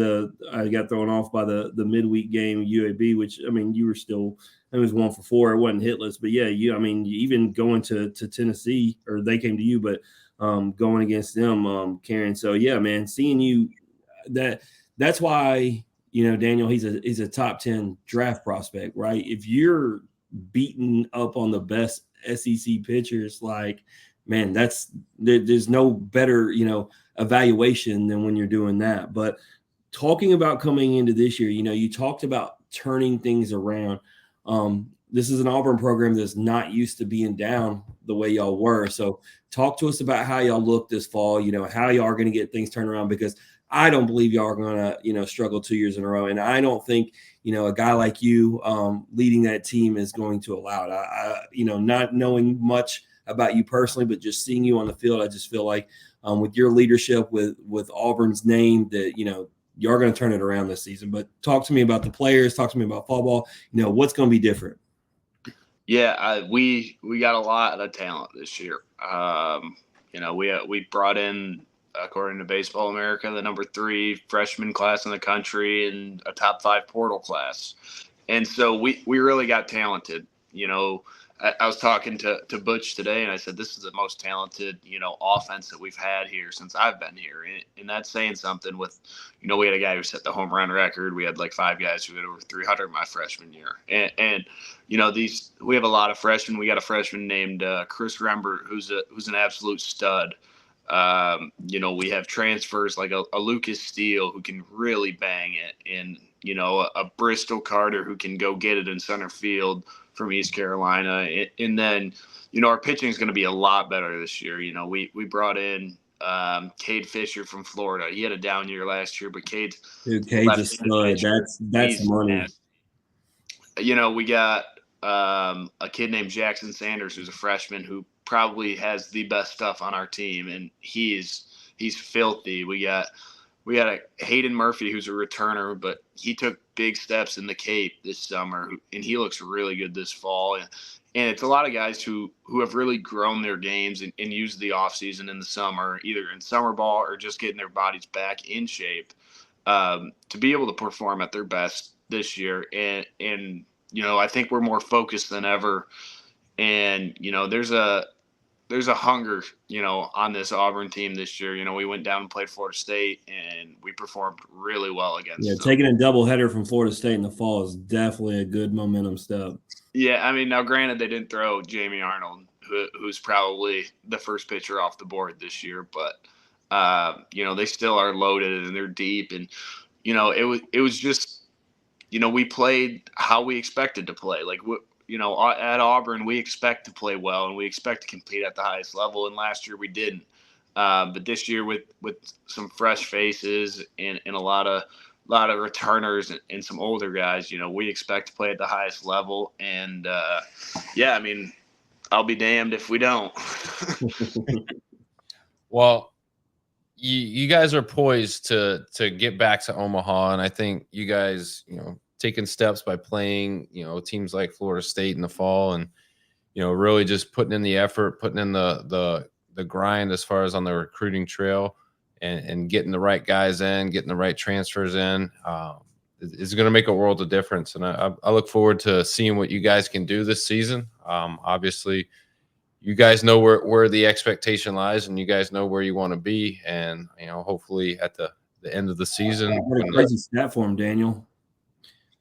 I got thrown off by the midweek game UAB, which I mean you were still it was 1 for 4. It wasn't hitless, but yeah, you even going to Tennessee or they came to you, but going against them, carrying. So yeah, man, seeing you that's why Daniel he's a top 10 draft prospect, right? If you're beaten up on the best SEC pitchers. Like, man, there's no better, evaluation than when you're doing that. But talking about coming into this year, you talked about turning things around. This is an Auburn program that's not used to being down the way y'all were. So talk to us about how y'all look this fall, how y'all are going to get things turned around, because I don't believe y'all are going to, struggle 2 years in a row. And I don't think, a guy like you leading that team is going to allow it. I not knowing much about you personally, but just seeing you on the field, I just feel like with your leadership, with Auburn's name, that, you're going to turn it around this season. But talk to me about the players, talk to me about fall ball, what's going to be different. Yeah, we got a lot of talent this year. We brought in, according to Baseball America, the number 3 freshman class in the country and a top 5 portal class. And so we really got talented. I was talking to Butch today, and I said, this is the most talented, offense that we've had here since I've been here. And that's saying something with, we had a guy who set the home run record. We had like 5 guys who had over 300 my freshman year. And we have a lot of freshmen. We got a freshman named Chris Rembert, who's an absolute stud. We have transfers like a Lucas Steele who can really bang it, and, a Bristol Carter who can go get it in center field from East Carolina. And then, our pitching is going to be a lot better this year. We brought in Cade Fisher from Florida. He had a down year last year, but Cade's a stud. That's money. We got a kid named Jackson Sanders, who's a freshman, who probably has the best stuff on our team, and he's filthy. We got a Hayden Murphy, who's a returner, but he took big steps in the Cape this summer, and he looks really good this fall. And it's a lot of guys who have really grown their games and used the offseason in the summer, either in summer ball or just getting their bodies back in shape to be able to perform at their best this year. And I think we're more focused than ever. And, there's a hunger, on this Auburn team this year. We went down and played Florida State, and we performed really well against them. Taking a doubleheader from Florida State in the fall is definitely a good momentum step. Yeah, I mean, now granted, they didn't throw Jamie Arnold, who's probably the first pitcher off the board this year, but they still are loaded and they're deep, and it was just we played how we expected to play. Like at Auburn, we expect to play well and we expect to compete at the highest level. And last year we didn't. But this year with some fresh faces and a lot of returners and some older guys, we expect to play at the highest level. And I mean, I'll be damned if we don't. Well, you guys are poised to get back to Omaha, and I think you guys, taking steps by playing, teams like Florida State in the fall, and really just putting in the effort, putting in the grind as far as on the recruiting trail, and getting the right guys in, getting the right transfers in, is going to make a world of difference. And I look forward to seeing what you guys can do this season. Obviously, you guys know where the expectation lies, and you guys know where you want to be. And hopefully at the end of the season, what a crazy stat for him, Daniel.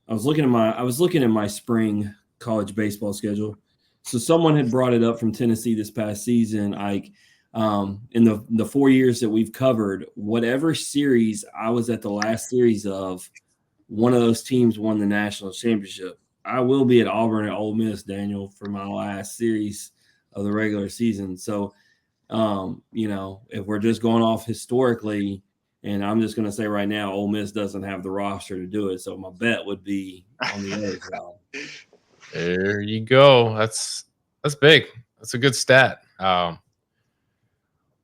I was looking at my spring college baseball schedule. So someone had brought it up from Tennessee this past season, Ike. In the 4 years that we've covered, whatever series I was at the last series of, one of those teams won the national championship. I will be at Auburn and Ole Miss, Daniel, for my last series of the regular season. So, if we're just going off historically, and I'm just going to say right now, Ole Miss doesn't have the roster to do it. So my bet would be on the other side. There you go. That's big. That's a good stat.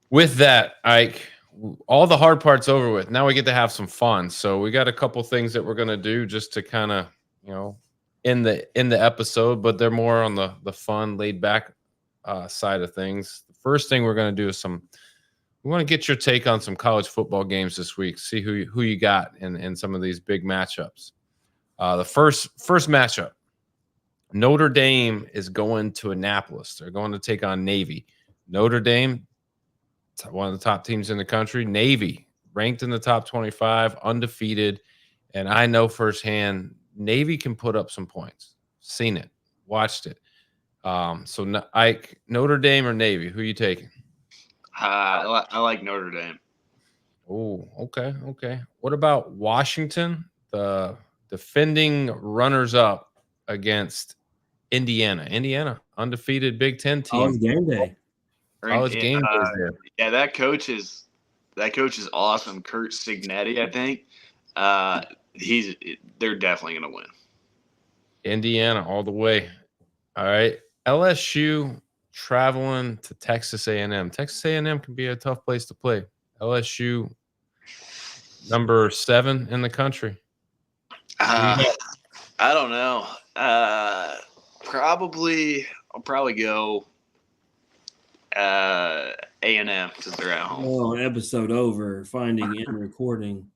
With that, Ike, all the hard part's over with. Now we get to have some fun. So we got a couple things that we're going to do just to kind of, in the episode, but they're more on the fun, laid back side of things. The first thing we're going to do is we want to get your take on some college football games this week. See who you got in some of these big matchups. The first matchup, Notre Dame is going to Annapolis. They're going to take on Navy. Notre Dame, one of the top teams in the country. Navy, ranked in the top 25, undefeated. And I know firsthand, Navy can put up some points. Seen it, watched it. So Ike, Notre Dame or Navy? Who are you taking? I like Notre Dame. Oh, okay. What about Washington, the defending runners-up against Indiana? Indiana, undefeated Big Ten Oh, it's team. game day. College game days there. Yeah, that coach is awesome. Kurt Signetti, I think. They're definitely gonna win. Indiana all the way. All right. LSU traveling to Texas A&M. Texas A&M can be a tough place to play. LSU number 7 in the country. I don't know. I'll probably go A&M because they're at home. Oh, episode over. Finding and recording.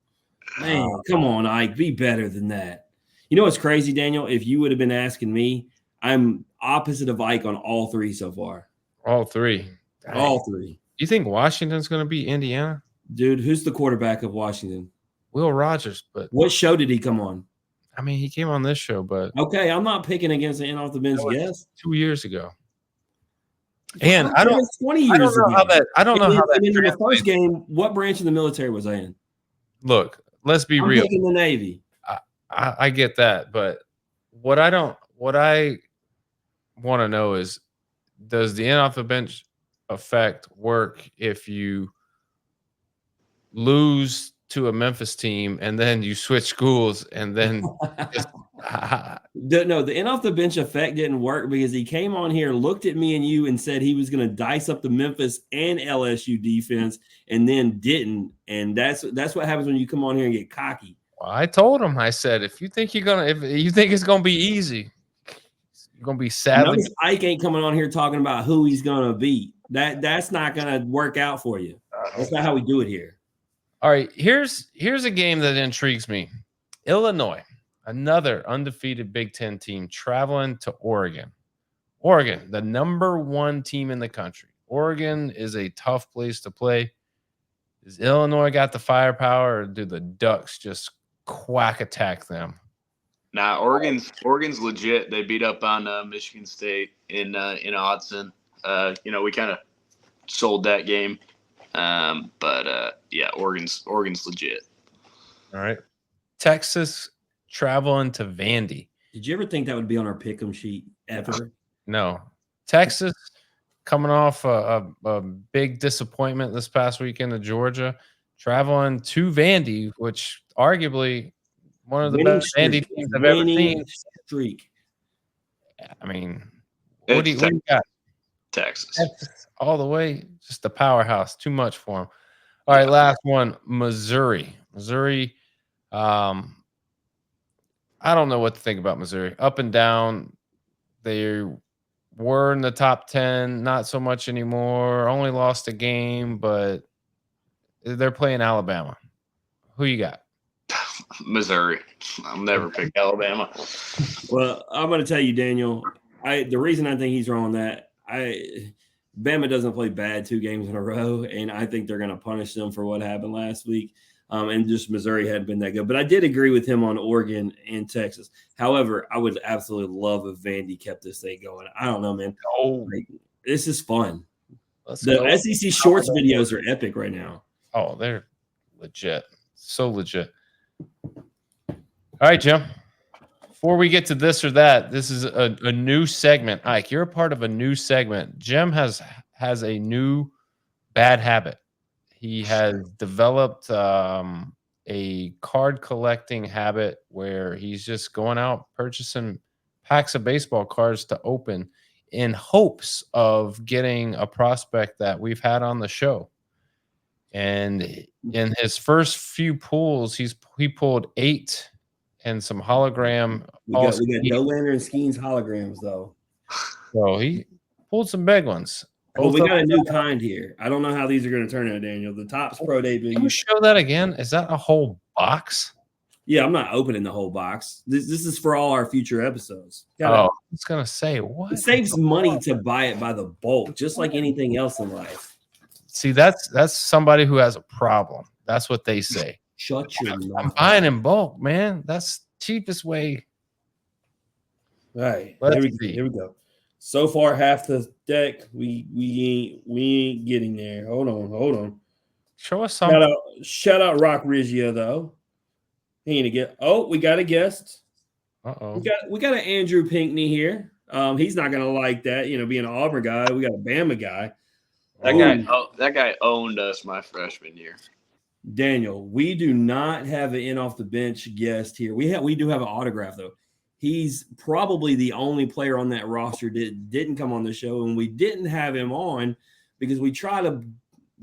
Man, come on, Ike. Be better than that. You know what's crazy, Daniel? If you would have been asking me, I'm opposite of Ike on all 3 so far. All 3. Dang. All 3. You think Washington's going to beat Indiana? Dude, who's the quarterback of Washington? Will Rogers. But what show did he come on? I mean, he came on this show, but okay, I'm not picking against the off the bench guess. 2 years ago. And I don't 20 years ago. I don't know how that. In the first game, what branch of the military was I in? Look, let's be I'm real. picking the Navy. I get that, but what I want to know is, does the in off the bench effect work if you lose to a Memphis team and then you switch schools and then no, the in off the bench effect didn't work because he came on here, looked at me and you, and said he was going to dice up the Memphis and LSU defense, and then didn't. And that's what happens when you come on here and get cocky. Well, I told him, I said, if you think it's gonna be easy, you're gonna be sadly. Notice Ike ain't coming on here talking about who he's gonna beat. That's not gonna work out for you. That's not how we do it here. All right, here's a game that intrigues me. Illinois, another undefeated Big Ten team, traveling to Oregon. Oregon, the number 1 team in the country. Oregon is a tough place to play. Does Illinois got the firepower, or do the Ducks just quack attack them? Nah, Oregon's legit. They beat up on Michigan State in Autzen. We kind of sold that game, but yeah, Oregon's legit. All right, Texas traveling to Vandy. Did you ever think that would be on our pick'em sheet ever? No, Texas coming off a big disappointment this past weekend to Georgia, traveling to Vandy, which arguably one of the best Vandy teams I've ever seen. Streak. I mean, what do you got? Texas all the way, just a powerhouse. Too much for them. All right, last one, Missouri. I don't know what to think about Missouri. Up and down. They were in the top 10, not so much anymore. Only lost a game, but they're playing Alabama. Who you got? Missouri. I'll never pick Alabama. Well, I'm going to tell you, Daniel, the reason I think he's wrong on that, Bama doesn't play bad 2 games in a row, and I think they're going to punish them for what happened last week. And just Missouri hadn't been that good. But I did agree with him on Oregon and Texas. However, I would absolutely love if Vandy kept this thing going. I don't know, man. This is fun. The SEC Shorts videos are epic right now. Oh, they're legit. So legit. All right, Jim. Before we get to this or that, this is a new segment. Ike, you're a part of a new segment. Jim has a new bad habit. He has developed a card collecting habit where he's just going out purchasing packs of baseball cards to open in hopes of getting a prospect that we've had on the show. And in his first few pulls, he pulled 8 and some hologram. We got Dolander and Skeens holograms, though. So he pulled some big ones. Well, we got a new kind here. I don't know how these are going to turn out, Daniel. The Topps Pro debut. Can you show that again? Is that a whole box? Yeah, I'm not opening the whole box. This is for all our future episodes. I was going to say, what? It saves money to buy it by the bulk, just like anything else in life. See, that's somebody who has a problem. That's what they say. Shut your mouth. I'm buying in bulk, man. That's the cheapest way. All right, here we go. So far, half the deck, we ain't getting there. Hold on. Show us something. Shout out Rock Riggio though. He ain't a get. Oh, we got a guest. Uh-oh. We got an Andrew Pinkney here. He's not gonna like that, being an Auburn guy. We got a Bama guy. That guy owned us my freshman year. Daniel, we do not have an in off the bench guest here. We do have an autograph though. He's probably the only player on that roster that didn't come on the show, and we didn't have him on because we try to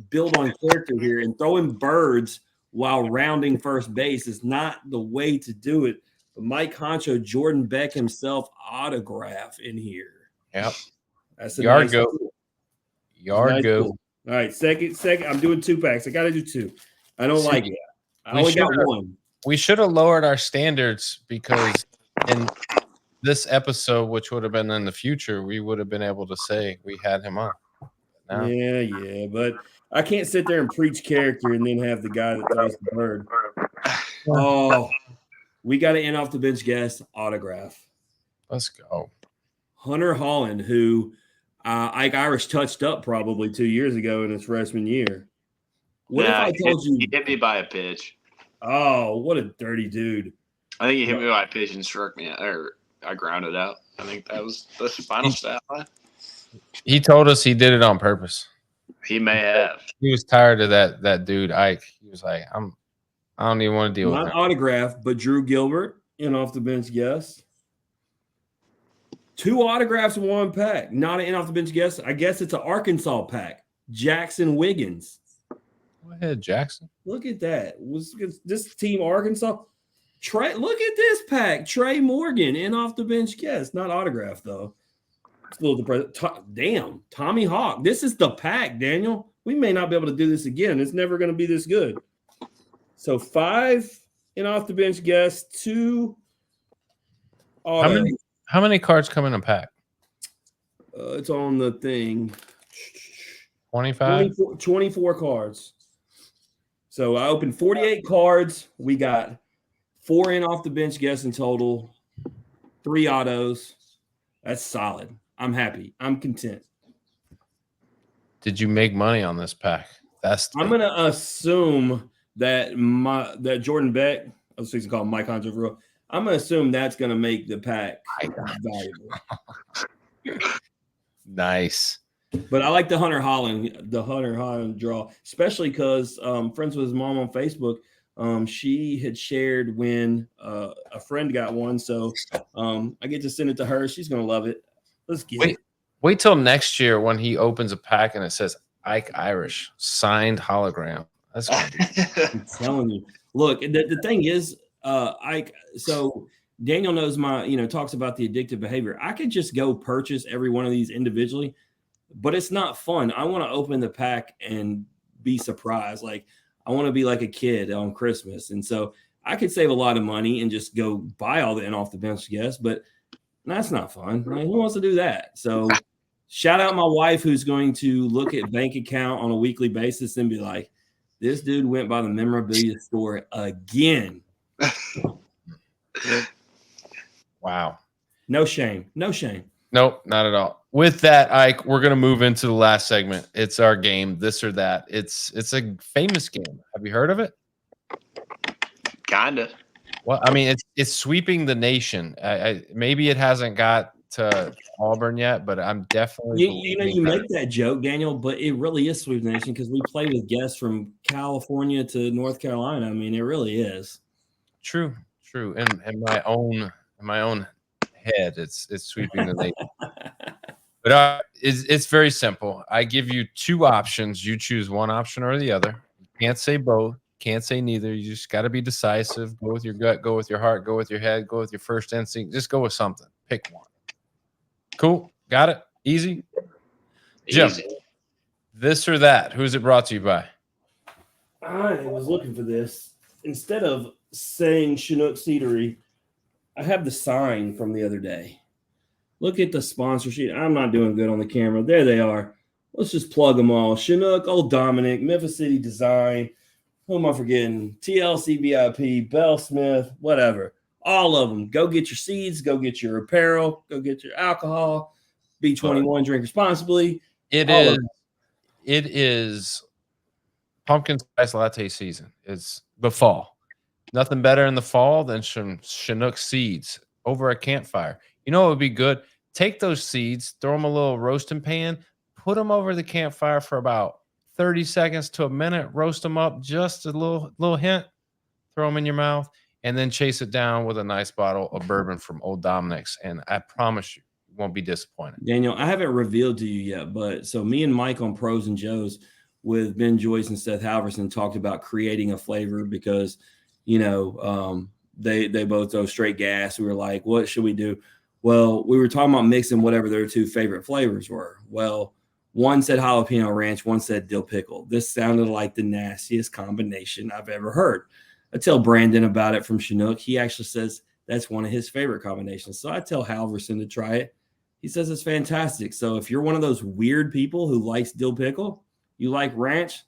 build on character here, and throwing birds while rounding first base is not the way to do it. But Mike Honcho, Jordan Beck himself, autograph in here. Yep. That's a Yard nice go. Cool. Yard Nice go. Cool. All right, second. I'm doing 2-packs. I got to do 2. I don't like it. I only got 1. We should have lowered our standards because in this episode, which would have been in the future, we would have been able to say we had him on. No. Yeah, but I can't sit there and preach character and then have the guy that throws the bird. Oh, we got an in off the bench guest autograph. Let's go. Hunter Holland, who Ike Irish touched up probably 2 years ago in his freshman year. What if I told you? He hit me by a pitch. Oh, what a dirty dude. I think he hit me by a pitch and struck me, or I grounded out. I think that was the final stat line. He told us he did it on purpose. He may have. He was tired of that dude, Ike. He was like, I don't even want to deal with Not him. autograph, but Drew Gilbert, in off the bench guest. 2 autographs in 1 pack. Not an in off the bench guest. I guess it's an Arkansas pack. Jackson Wiggins. Go ahead, Jackson. Look at that. Was this team Arkansas? Trey, look at this pack. Trey Morgan, in off the bench guest. Not autograph though. It's a little depressing. Damn, Tommy Hawk. This is the pack, Daniel. We may not be able to do this again. It's never going to be this good. So 5 in off the bench guests, 2 auto. How many cards come in a pack? It's on the thing. 25? 24 cards. So I opened 48 cards. We got 4 in off the bench guests in total, 3 autos. That's solid. I'm happy. I'm content. Did you make money on this pack? I'm going to assume that Jordan Beck, I was going to call him Mike Honcho for real. I'm going to assume that's going to make the pack valuable. Nice. But I like the Hunter Holland draw, especially because friends with his mom on Facebook. She had shared when a friend got one, so I get to send it to her. She's gonna love it. Let's get it. Wait till next year when he opens a pack and it says Ike Irish signed hologram. That's gonna be I'm telling you. Look, the thing is, Ike. So Daniel knows talks about the addictive behavior. I could just go purchase every one of these individually, but it's not fun. I want to open the pack and be surprised. Like I want to be like a kid on Christmas. And so I could save a lot of money and just go buy all the in off the bench guests, but that's not fun. Right? Who wants to do that? So shout out my wife who's going to look at bank account on a weekly basis and be like, this dude went by the memorabilia store again. Wow. No shame. No shame. Nope, not at all. With that, Ike, we're going to move into the last segment. It's our game, this or that. It's a famous game. Have you heard of it? Kinda. Well, I mean, it's sweeping the nation. Maybe it hasn't got to Auburn yet, but I'm definitely. You make that joke, Daniel, but it really is sweeping the nation because we play with guests from California to North Carolina. I mean, it really is. True. In my own head, it's sweeping the nation. But it's very simple. I give you 2 options. You choose one option or the other. You can't say both. Can't say neither. You just got to be decisive. Go with your gut. Go with your heart. Go with your head. Go with your first instinct. Just go with something. Pick one. Cool. Got it. Easy. Jim, this or that. Who's it brought to you by? I was looking for this. Instead of saying Chinook Seedery, I have the sign from the other day. Look at the sponsor sheet. I'm not doing good on the camera. There they are. Let's just plug them all. Chinook, Old Dominic, Memphis City Design. Who am I forgetting? TLC VIP, Bell Smith, whatever. All of them. Go get your seeds. Go get your apparel. Go get your alcohol. B21, drink responsibly. It is pumpkin spice latte season. It's the fall. Nothing better in the fall than some Chinook seeds over a campfire. You know what would be good? Take those seeds, throw them a little roasting pan, put them over the campfire for about 30 seconds to a minute, roast them up, just a little hint, throw them in your mouth, and then chase it down with a nice bottle of bourbon from Old Dominic's. And I promise you won't be disappointed. Daniel, I haven't revealed to you yet, but so me and Mike on Pros and Joes with Ben Joyce and Seth Halverson talked about creating a flavor because, they both go straight gas. We were like, what should we do? Well, we were talking about mixing whatever their two favorite flavors were. Well, one said jalapeno ranch, one said dill pickle. This sounded like the nastiest combination I've ever heard. I tell Brandon about it from Chinook. He actually says that's one of his favorite combinations. So I tell Halverson to try it. He says it's fantastic. So if you're one of those weird people who likes dill pickle, you like ranch,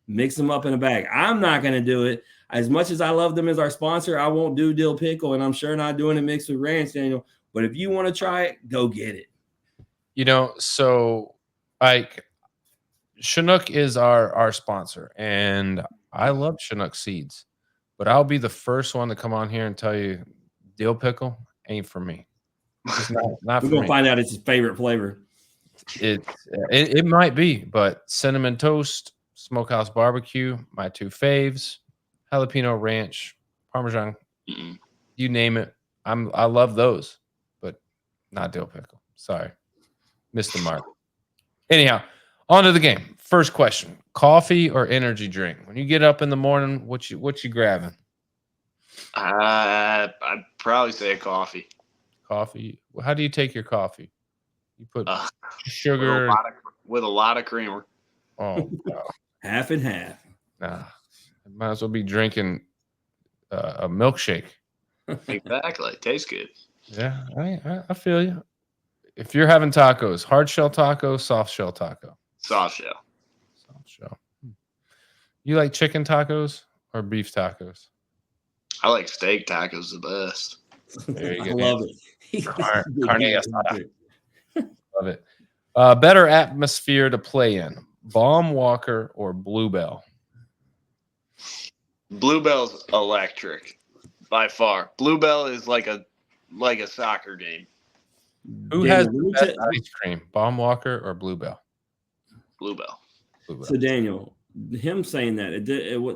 mix them up in a bag. I'm not going to do it. As much as I love them as our sponsor, I won't do dill pickle, and I'm sure not doing it mixed with ranch, Daniel. But if you want to try it, go get it. So Chinook is our sponsor, and I love Chinook seeds, but I'll be the first one to come on here and tell you dill pickle ain't for me. It's not We're for going to me. find out it's his favorite flavor. It might be, but cinnamon toast, smokehouse barbecue, my two faves, jalapeno ranch, Parmesan, you name it. I love those, but not dill pickle. Sorry, missed the mark. Anyhow, on to the game. First question: coffee or energy drink? When you get up in the morning, what you grabbing? I'd probably say coffee. Coffee. How do you take your coffee? You put sugar with a lot of creamer. Oh, no. Half and half. Nah, might as well be drinking a milkshake. Exactly. Tastes good. Yeah, I feel you. If you're having tacos, hard shell taco, soft shell taco. Soft shell. Soft shell. You like chicken tacos or beef tacos? I like steak tacos the best. There you I go. love it. Carne asada. Love it. Better atmosphere to play in: Baum Walker or Bluebell? Bluebell's electric by far. Bluebell is like a soccer game. Who has the best ice cream, Baum Walker or Bluebell? Bluebell. So Daniel, him saying that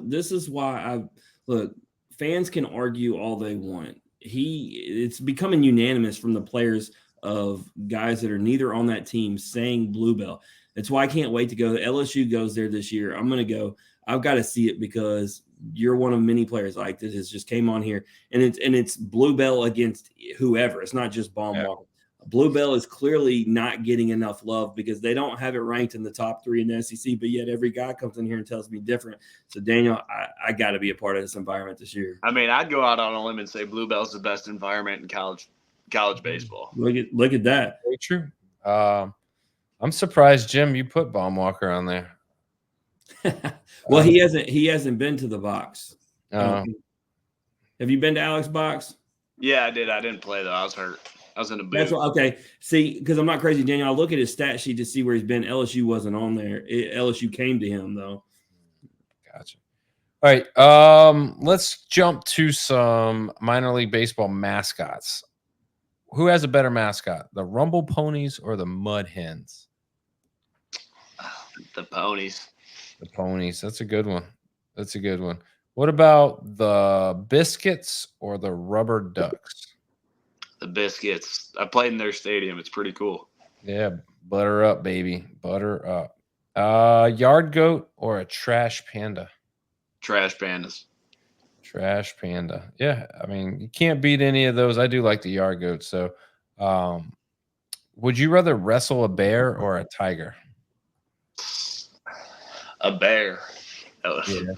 this is why look. Fans can argue all they want. It's becoming unanimous from the players of guys that are neither on that team saying Bluebell. That's why I can't wait to go. LSU goes there this year. I'm going to go. I've got to see it because you're one of many players like this has just came on here, and it's Bluebell against whoever. It's not just Baum Walker. Bluebell is clearly not getting enough love because they don't have it ranked in the top 3 in the SEC, but yet every guy comes in here and tells me different. So, Daniel, I got to be a part of this environment this year. I mean, I'd go out on a limb and say Bluebell's the best environment in college baseball. Look at that. Very true. I'm surprised, Jim, you put Baum Walker on there. Well, he hasn't been to the box. Oh. Have you been to Alex box? Yeah, I did. I didn't play though. I was hurt. I was in a booth. Okay. See, because I'm not crazy, Daniel. I look at his stat sheet to see where he's been. LSU wasn't on there. LSU came to him though. Gotcha. All right. Let's jump to some minor league baseball mascots. Who has a better mascot, the Rumble Ponies or the Mud Hens? The Ponies. The Ponies. That's a good one. What about the Biscuits or the Rubber Ducks? The Biscuits. I played in their stadium. It's pretty cool. Yeah, butter up, baby. Butter up. Yard Goat or a Trash Panda? Trash Pandas. Trash Panda. Yeah, I mean, you can't beat any of those. I do like the Yard Goat. So, would you rather wrestle a bear or a tiger? A bear. Yeah.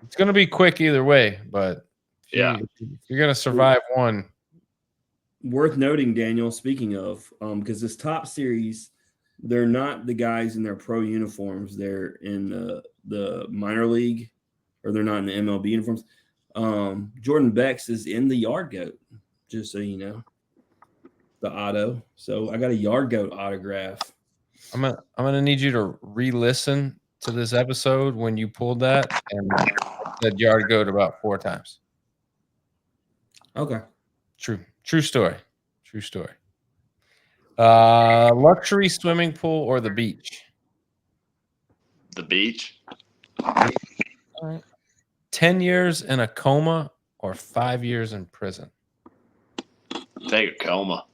It's going to be quick either way, but if you're going to survive one. Worth noting, Daniel, speaking of, because this top series, they're not the guys in their pro uniforms. They're in the minor league, or they're not in the MLB uniforms. Jordan Bex is in the Yard Goat, just so you know. the auto. So I got a Yard Goat autograph. I'm gonna need you to re-listen to this episode when you pulled that and said Yard Goat about 4 times. Okay. True story. True story. Luxury swimming pool or the beach? The beach. All right. 10 years in a coma or 5 years in prison? Take a coma.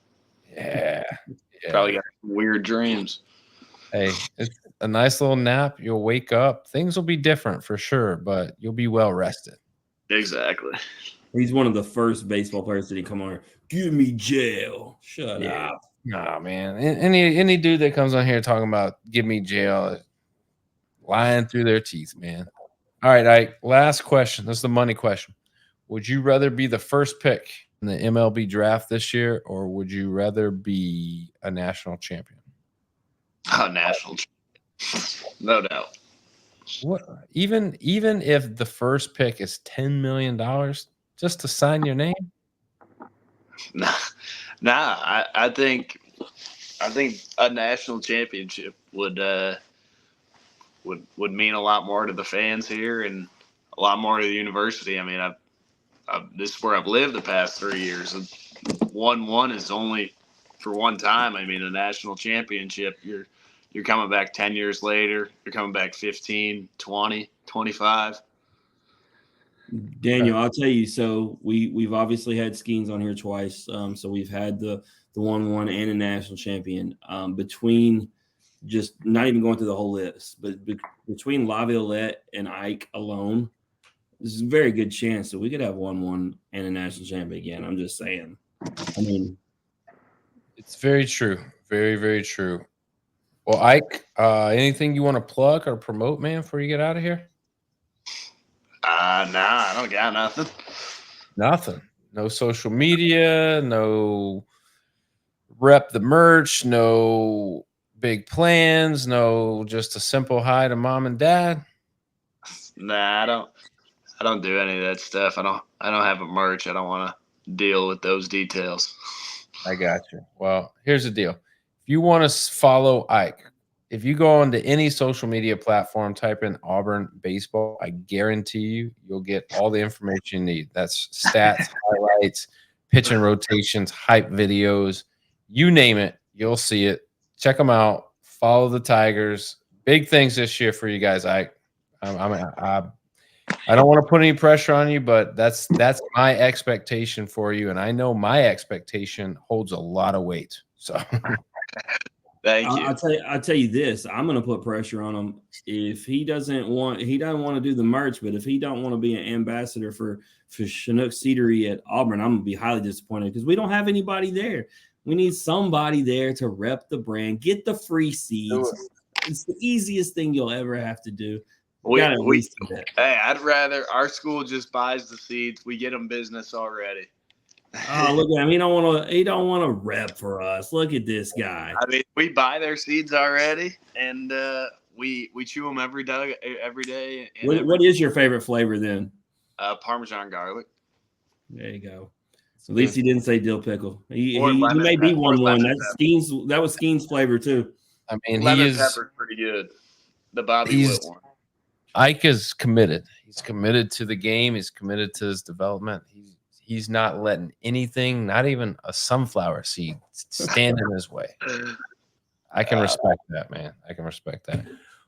Yeah. Probably got weird dreams. Hey, it's a nice little nap. You'll wake up. Things will be different for sure, but you'll be well rested. Exactly. He's one of the first baseball players that come on here. Give me jail. Shut up. Nah, man. Any dude that comes on here talking about give me jail, lying through their teeth, man. All right, Ike. Last question. This is the money question. Would you rather be the first pick in the MLB draft this year, or would you rather be a national champion? National champion. No doubt. What? Even if the first pick is $10 million just to sign your name? Nah. I think a national championship would mean a lot more to the fans here and a lot more to the university. I mean, this is where I've lived the past 3 years. And 1-1 is only for one time. I mean, a national championship, you're coming back 10 years later. You're coming back 15, 20, 25. Daniel, I'll tell you. So we've obviously had Skeens on here twice. So we've had the 1-1 and a national champion. Between just not even going through the whole list, but between Laviolette and Ike alone, this is a very good chance that we could have 1-1 and a national champion again. I'm just saying. I mean, it's very true. Very, very true. Well, Ike, anything you want to plug or promote, man, before you get out of here? Nah, I don't got nothing. Nothing. No social media, no rep the merch, no big plans, no just a simple hi to mom and dad. Nah, I don't do any of that stuff. I don't have a merch. I don't want to deal with those details. I got you. Well, here's the deal. If you want to follow Ike, if you go onto any social media platform, type in Auburn Baseball, I guarantee you'll get all the information you need. That's stats, highlights, pitch and rotations, hype videos, you name it, you'll see it. Check them out. Follow the Tigers. Big things this year for you guys, Ike. I don't want to put any pressure on you, but that's my expectation for you, and I know my expectation holds a lot of weight. So. Thank you. I'll tell you this. I'm going to put pressure on him. If he doesn't want to do the merch, but if he don't want to be an ambassador for Chinook Seedery at Auburn, I'm going to be highly disappointed because we don't have anybody there. We need somebody there to rep the brand, get the free seeds. It's the easiest thing you'll ever have to do. Hey, I'd rather our school just buys the seeds. We get them business already. Oh, look at him. He don't want to rep for us. Look at this guy. I mean, we buy their seeds already, and we chew them every day. What is your favorite flavor then? Parmesan garlic. There you go. At least he didn't say dill pickle. He may be 1-1. That was Skeen's flavor too. I mean, lemon pepper's pretty good. The Bobby Witt one. Ike is committed. He's committed to the game. He's committed to his development. He's not letting anything, not even a sunflower seed, stand in his way. I can respect that, man. I can respect that.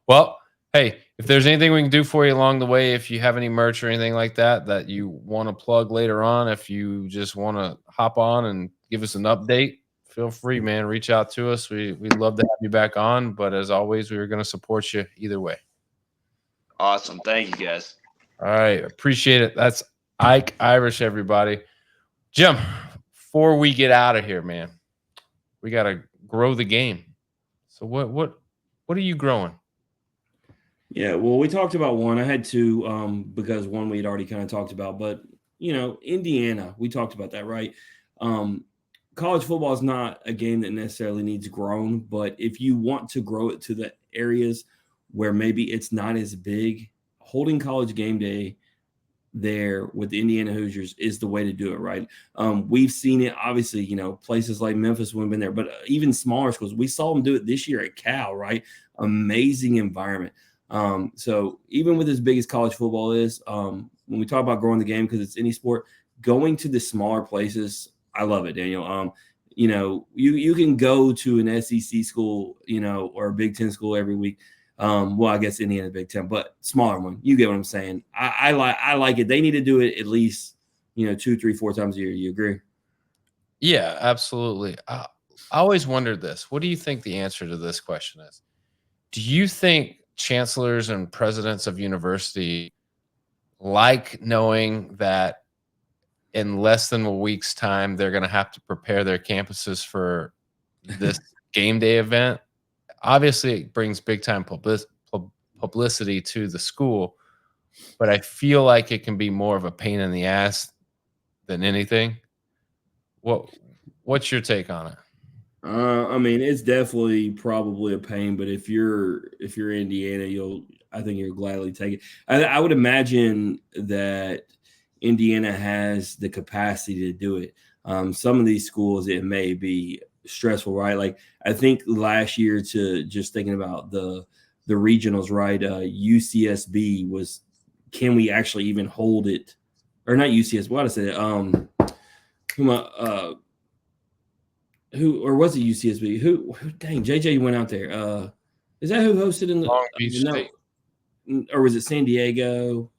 Well, hey, if there's anything we can do for you along the way, if you have any merch or anything like that you want to plug later on, if you just want to hop on and give us an update, feel free, man. Reach out to us. We'd love to have you back on. But as always, we are going to support you either way. Awesome. Thank you, guys. All right. Appreciate it. That's Ike Irish, everybody. Jim, before we get out of here, man, we got to grow the game. So what are you growing? Yeah, well, we talked about one. I had two because one we had already kind of talked about. But, Indiana, we talked about that, right? College football is not a game that necessarily needs grown. But if you want to grow it to the areas where maybe it's not as big, holding College Game Day there with the Indiana Hoosiers is the way to do it, right? We've seen it, obviously, places like Memphis would have been there, but even smaller schools. We saw them do it this year at Cal, right? Amazing environment. So even with as big as college football is, when we talk about growing the game, because it's any sport, going to the smaller places, I love it, Daniel. You can go to an SEC school, or a Big Ten school every week. Well, I guess Indiana Big Ten, but smaller one. You get what I'm saying. I like it. They need to do it at least, 2, 3, 4 times a year. You agree? Yeah, absolutely. I always wondered this. What do you think the answer to this question is? Do you think chancellors and presidents of university like knowing that in less than a week's time, they're going to have to prepare their campuses for this game day event? Obviously, it brings big time publicity to the school, but I feel like it can be more of a pain in the ass than anything. What's your take on it? I mean, it's definitely probably a pain, but if you're Indiana, I think you'll gladly take it. I would imagine that Indiana has the capacity to do it. Some of these schools, it may be stressful, right? Like I think last year, to just thinking about the regionals, right? UCSB was, can we actually even hold it? Or not UCSB, what I said, who or was it UCSB? Who dang, JJ went out there. Is that who hosted in the Long Beach State? Or was it San Diego?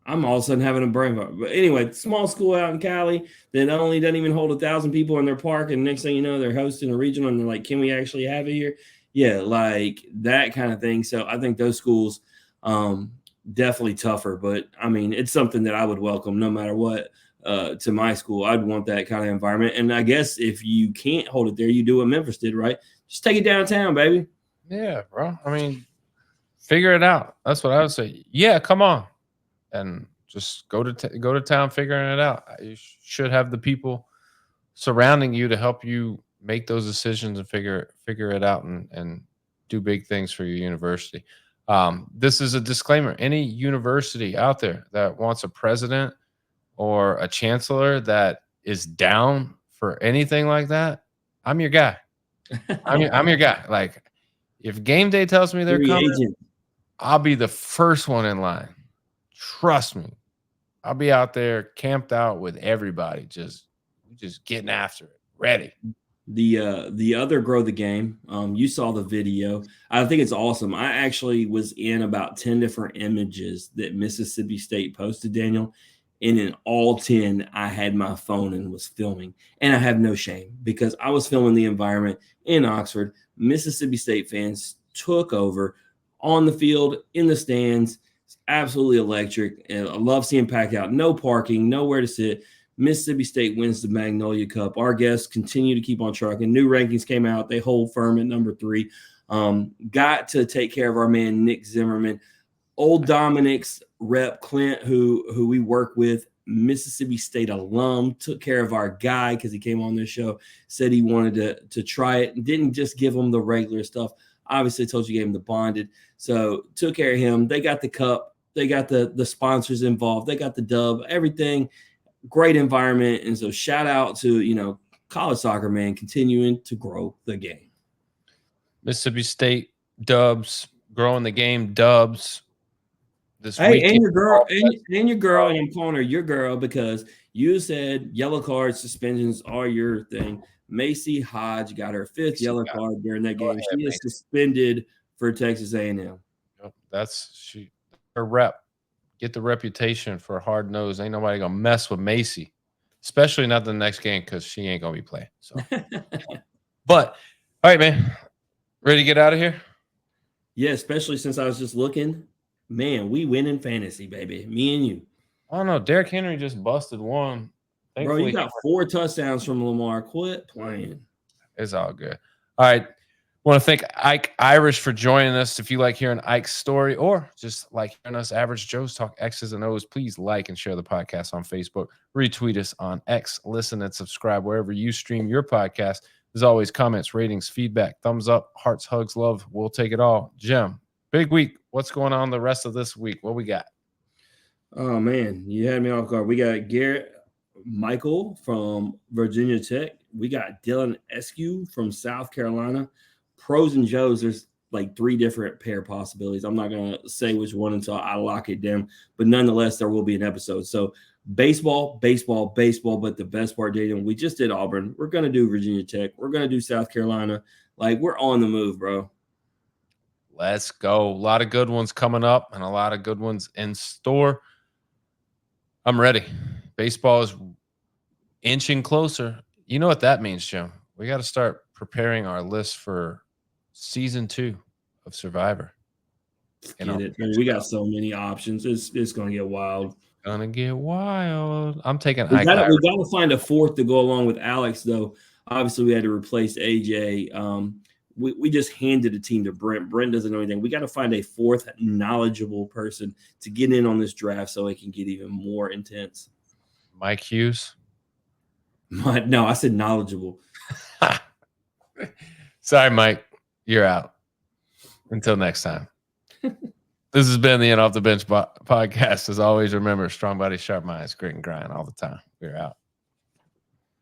I'm all of a sudden having a brain fart. But anyway, small school out in Cali that not only doesn't even hold 1,000 people in their park, and next thing you know, they're hosting a regional, and they're like, can we actually have it here? Yeah, like that kind of thing. So I think those schools definitely tougher, but I mean, it's something that I would welcome no matter what. To my school, I'd want that kind of environment. And I guess if you can't hold it there, you do what Memphis did, right? Just take it downtown, baby. Yeah, bro. I mean, figure it out. That's what I would say. Yeah, come on, and just go to town figuring it out. You should have the people surrounding you to help you make those decisions and figure it out and do big things for your university. This is a disclaimer. Any university out there that wants a president or a chancellor that is down for anything like that, I'm your guy. I'm your guy. Like, if game day tells me they're coming, I'll be the first one in line. Trust me. I'll be out there camped out with everybody, just getting after it, ready. The other grow the game. You saw the video. I think it's awesome. I actually was in about 10 different images that Mississippi State posted, Daniel. And in all 10, I had my phone and was filming. And I have no shame because I was filming the environment in Oxford. Mississippi State fans took over on the field, in the stands. It's absolutely electric. And I love seeing packed out. No parking, nowhere to sit. Mississippi State wins the Magnolia Cup. Our guests continue to keep on trucking. New rankings came out. They hold firm at number 3. Got to take care of our man, Nick Zimmerman. Old Dominic's rep, Clint, who we work with, Mississippi State alum, took care of our guy because he came on this show, said he wanted to try it, and didn't just give him the regular stuff. Obviously, told you gave him the bonded. So took care of him. They got the cup. They got the sponsors involved. They got the dub, everything. Great environment. And so shout out to, college soccer, man, continuing to grow the game. Mississippi State dubs, growing the game dubs. Hey, and your girl, and your girl, and I'm calling her your girl because you said yellow card suspensions are your thing. Macy Hodge got her 5th yellow card during that game. She is suspended for Texas A&M. That's her rep. Get the reputation for hard nose. Ain't nobody gonna mess with Macy, especially not the next game because she ain't gonna be playing. So, but all right, man, ready to get out of here? Yeah, especially since I was just looking. Man, we win in fantasy, baby. Me and you. I don't know. Derrick Henry just busted one. Thankfully, bro, you got 4 touchdowns from Lamar. Quit playing. It's all good. All right. I want to thank Ike Irish for joining us. If you like hearing Ike's story or just like hearing us average Joes talk X's and O's, please like and share the podcast on Facebook. Retweet us on X. Listen and subscribe wherever you stream your podcast. As always, comments, ratings, feedback, thumbs up, hearts, hugs, love. We'll take it all. Jim, big week. What's going on the rest of this week? What we got? Oh man, you had me off guard. We got Garrett Michael from Virginia Tech. We got Dylan Eskew from South Carolina. Pros and Joes, there's like 3 different pair possibilities. I'm not gonna say which one until I lock it down, but nonetheless, there will be an episode. So baseball, baseball, baseball. But the best part, Jaden, we just did Auburn. We're gonna do Virginia Tech. We're gonna do South Carolina. Like we're on the move, bro. Let's go. A lot of good ones coming up and a lot of good ones in store. I'm ready. Baseball is inching closer. You know what that means, Jim? We got to start preparing our list for season 2 of Survivor. Get it. Man, we got so many options. It's gonna get wild. Gonna get wild. I'm taking We Ike got Irish. to find a fourth to go along with Alex, though. Obviously, we had to replace AJ. We just handed the team to Brent. Brent doesn't know anything. We got to find a fourth knowledgeable person to get in on this draft so it can get even more intense. Mike Hughes. No, I said knowledgeable. Sorry, Mike. You're out. Until next time. This has been the Off the Bench podcast. As always, remember, strong body, sharp minds, grit and grind all the time. We're out.